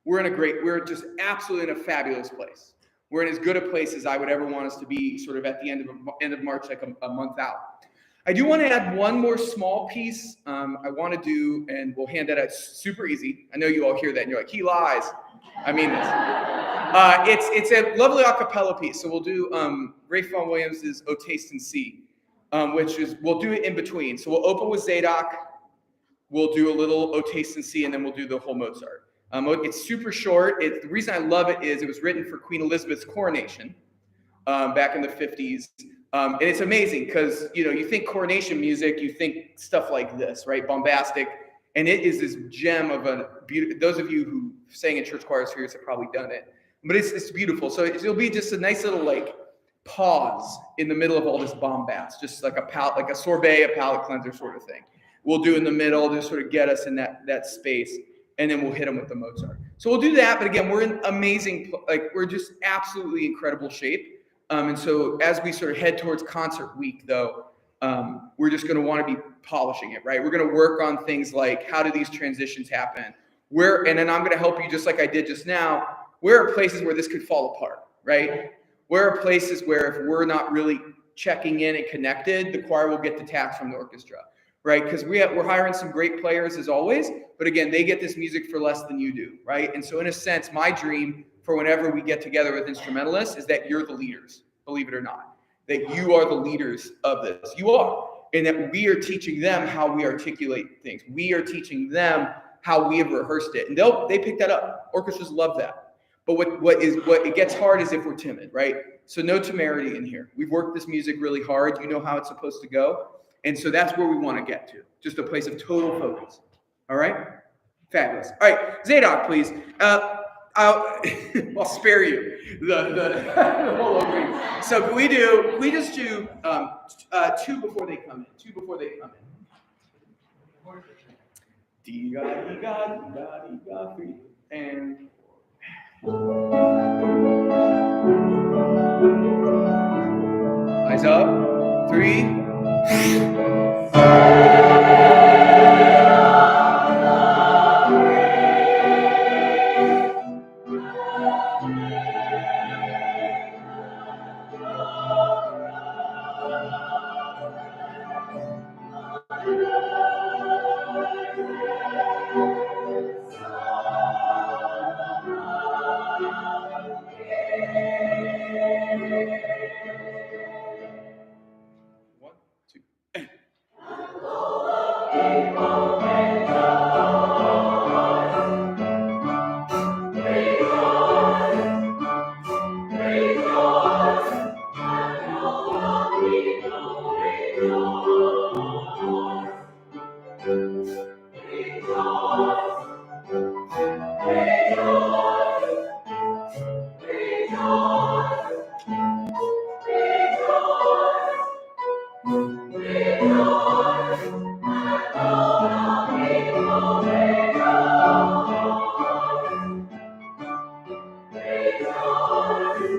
we're just absolutely in a fabulous place. We're in as good a place as I would ever want us to be sort of at the end of March, like a month out. I do want to add one more small piece I want to do, and we'll hand that out. Super easy. I know you all hear that, and you're like, he lies. I mean this. It's a lovely a cappella piece. So we'll do Ralph Vaughan Williams' O Taste and See, which is, we'll do it in between. So we'll open with Zadok, we'll do a little O Taste and See, and then we'll do the whole Mozart. It's super short. The reason I love it is it was written for Queen Elizabeth's coronation back in the 50s. And it's amazing because, you think coronation music, you think stuff like this, right? Bombastic. And it is this gem of a beautiful, those of you who sang in church choirs here have probably done it. But it's beautiful. So it'll be just a nice little pause in the middle of all this bombast, just like a sorbet, a palate cleanser sort of thing. We'll do in the middle to sort of get us in that space. And then we'll hit them with the Mozart. So we'll do that. But again, we're in amazing, we're just absolutely incredible shape. And so as we sort of head towards concert week, though, we're just going to want to be polishing it, right? We're going to work on things like, how do these transitions happen? And then I'm going to help you, just like I did just now, where are places where this could fall apart, right? Where are places where if we're not really checking in and connected, the choir will get detached from the orchestra, right? Because we're hiring some great players as always, but again, they get this music for less than you do, right? And so in a sense, my dream for whenever we get together with instrumentalists is that you're the leaders, believe it or not, that you are the leaders of this. You are, and that we are teaching them how we articulate things. We are teaching them how we have rehearsed it, and they pick that up. Orchestras love that. But what it gets hard is if we're timid, right? So no temerity in here. We've worked this music really hard. You know how it's supposed to go. And so that's where we want to get to, just a place of total focus. All right? Fabulous. All right, Zadok, please. I'll spare you the whole opening. So can we just do two before they come in? Two before they come in. Dee-ga, three, and eyes up. 3.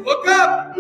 Look up.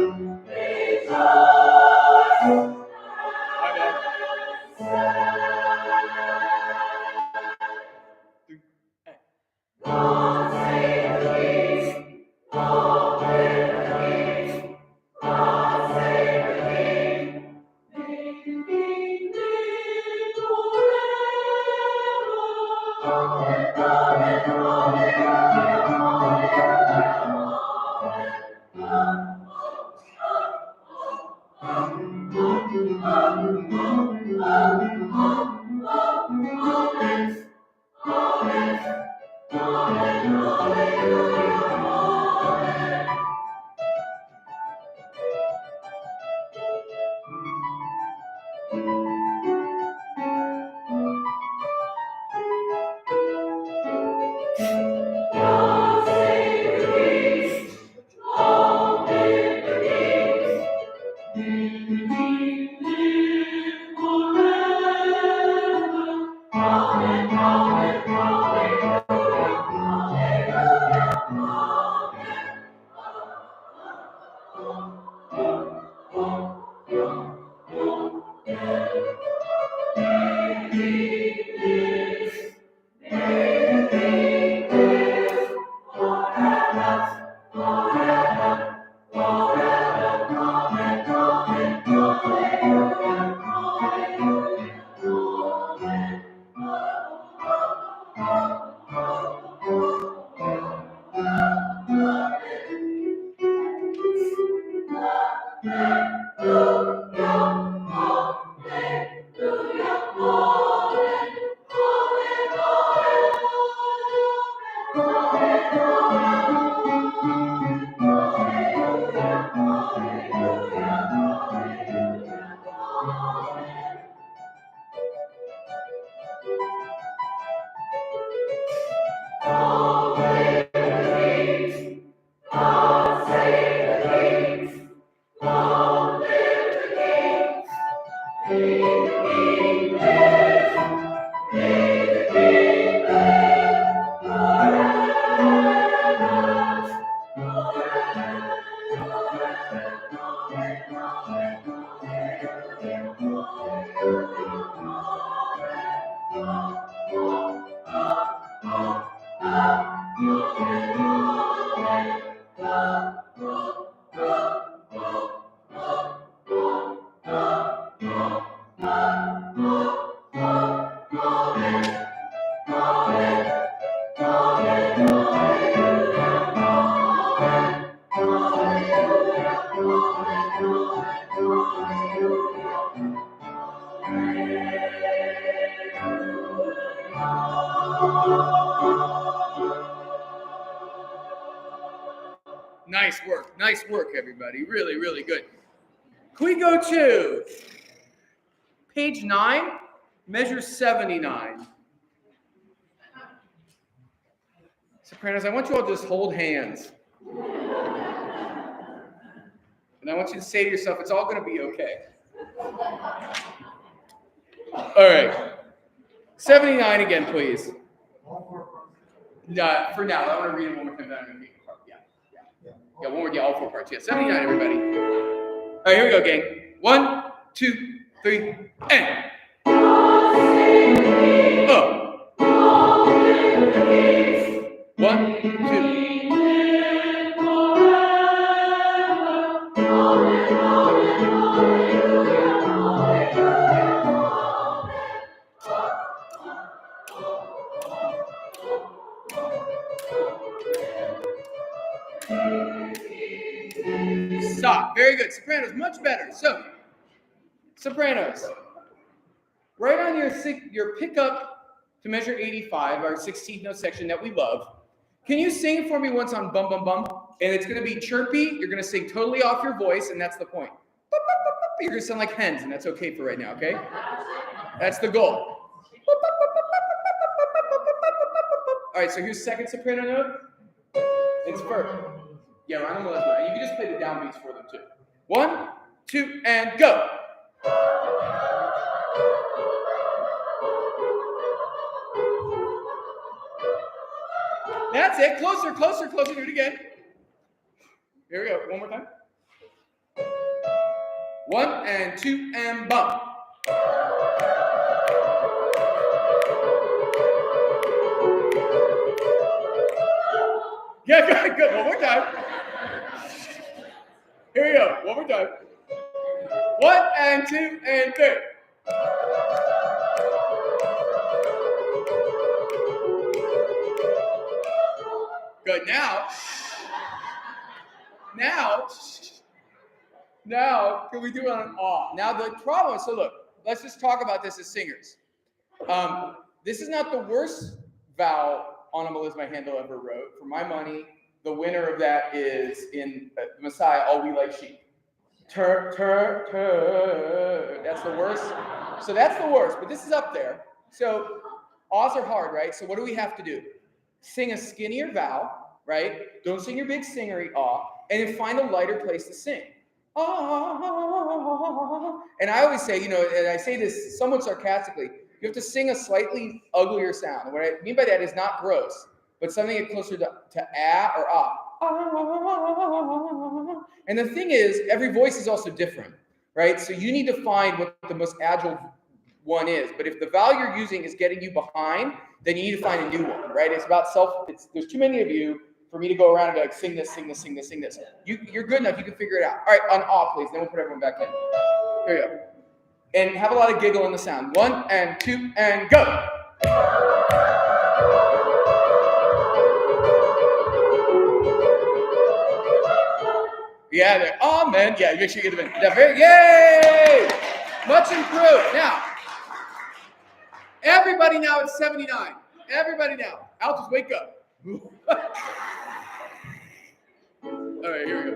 Nice work, everybody. Really, really good. Can we go to page 9, measure 79? Sopranos, I want you all to just hold hands. And I want you to say to yourself, it's all going to be okay. All right. 79 again, please. For now, I want to read it one more time. Yeah, one more, all 4 parts. Yeah, 79, everybody. All right, here we go, gang. 1, 2, 3, and. Oh. 1, 2. Stop. Very good. Sopranos, much better. So, sopranos. Right on your pickup to measure 85, our 16th note section that we love. Can you sing for me once on bum bum bum? And it's going to be chirpy. You're going to sing totally off your voice, and that's the point. You're going to sound like hens, and that's okay for right now, okay? That's the goal. All right, so here's second soprano note. It's first. Yeah, round them left. You can just play the downbeats for them too. 1, 2, and go. That's it. Closer, closer, closer. Do it again. Here we go. One more time. 1 and 2 and bump. Yeah, good, good. One more time. Here we go. One more time. 1 and 2 and 3. Good. Now, can we do it on an awe? Now the problem, so look, let's just talk about this as singers. This is not the worst vowel Anna Melisma Handel ever wrote. For my money, the winner of that is in Messiah, All We Like Sheep. Tur. That's the worst. So that's the worst, but this is up there. So awes are hard, right? So what do we have to do? Sing a skinnier vowel, right? Don't sing your big singery awe, and then find a lighter place to sing. And I always say, and I say this somewhat sarcastically, you have to sing a slightly uglier sound. And what I mean by that is not gross, but something closer to ah or ah. And the thing is, every voice is also different, right? So you need to find what the most agile one is. But if the vowel you're using is getting you behind, then you need to find a new one, right? It's about there's too many of you for me to go around and be like, sing this, sing this, sing this, sing this. You're good enough, you can figure it out. All right, on awe, please, then we'll put everyone back in. Here we go. And have a lot of giggle in the sound. 1 and 2 and go. Yeah, there. Amen. Yeah, make sure you get them in. Yay! Much improved. Now, everybody now at 79. Everybody now. Altos, wake up. All right, here we go.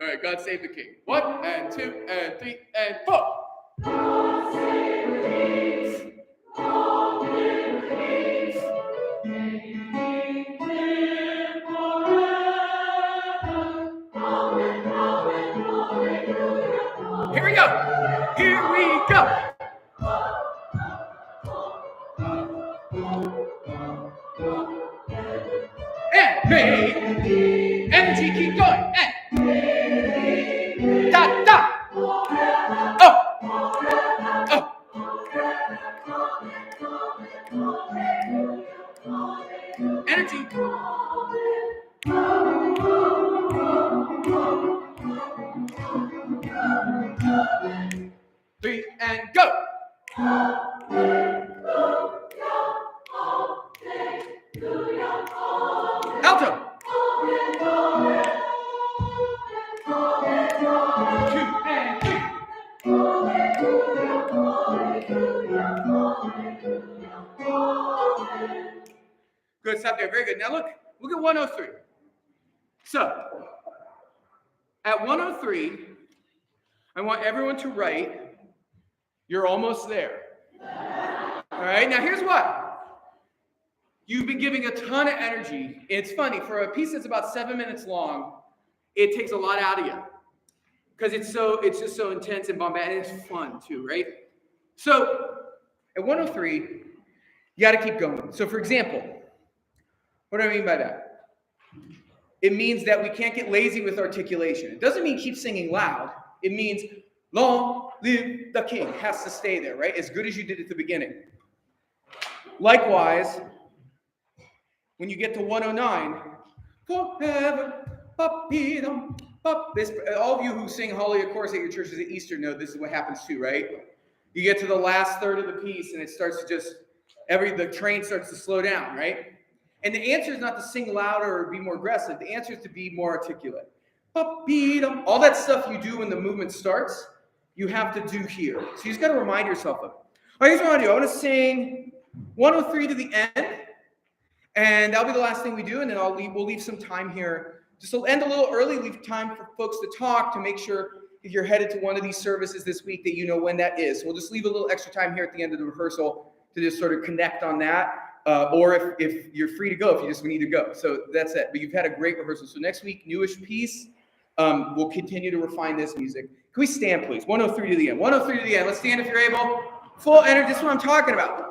All right, God save the king. 1 and 2 and 3 and 4. God save the king. Long live the king. May he live forever. Amen, amen, hallelujah. Here we go. Here we go. And may energy keep going. And da da. Oh. Oh. Energy. 3 and go. Alto. 2 and 3. Good, stop there. Very good. Now look at 103. So, at 103, I want everyone to write, you're almost there. All right, now here's what. You've been giving a ton of energy. It's funny, for a piece that's about 7 minutes long, it takes a lot out of you. Because it's just so intense and bombastic, and it's fun too, right? So, at 103, you got to keep going. So, for example, what do I mean by that? It means that we can't get lazy with articulation. It doesn't mean keep singing loud. It means long live the king. It has to stay there, right? As good as you did at the beginning. Likewise, when you get to 109, forever, all of you who sing Hallelujah chorus at your churches at Easter know this is what happens too, right? You get to the last third of the piece and it starts to the train starts to slow down, right? And the answer is not to sing louder or be more aggressive. The answer is to be more articulate. All that stuff you do when the movement starts, you have to do here. So you just got to remind yourself of it. All right, here's what I want to do. I want to sing 103 to the end, and that'll be the last thing we do, and then we'll leave some time here. Just to end a little early, leave time for folks to talk, to make sure if you're headed to one of these services this week that you know when that is. So we'll just leave a little extra time here at the end of the rehearsal to just sort of connect on that. Or if you're free to go, if you just need to go. So that's it. But you've had a great rehearsal. So next week, newish piece. We'll continue to refine this music. Can we stand, please? 103 to the end. 103 to the end. Let's stand if you're able. Full energy. This is what I'm talking about.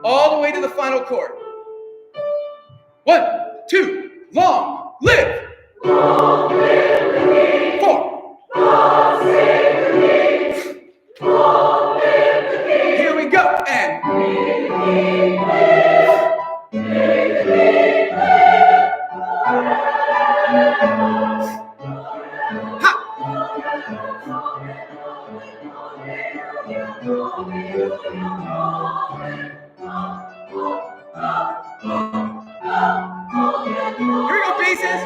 All the way to the final chord. 1, 2, long live. Long live the King. 4. God save the King. Long live the King. Here we go. And may the King live. May the King live. Ha! Here we go, basses.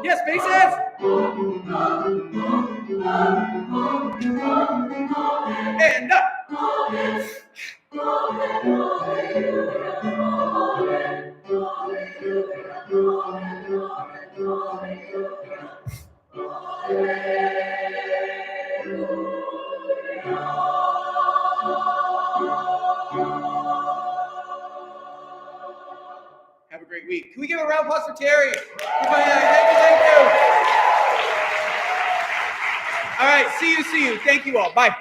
Yes, basses. And up. Have a great week. Can we give a round of applause for Terry? Thank you. All right, see you. Thank you all. Bye.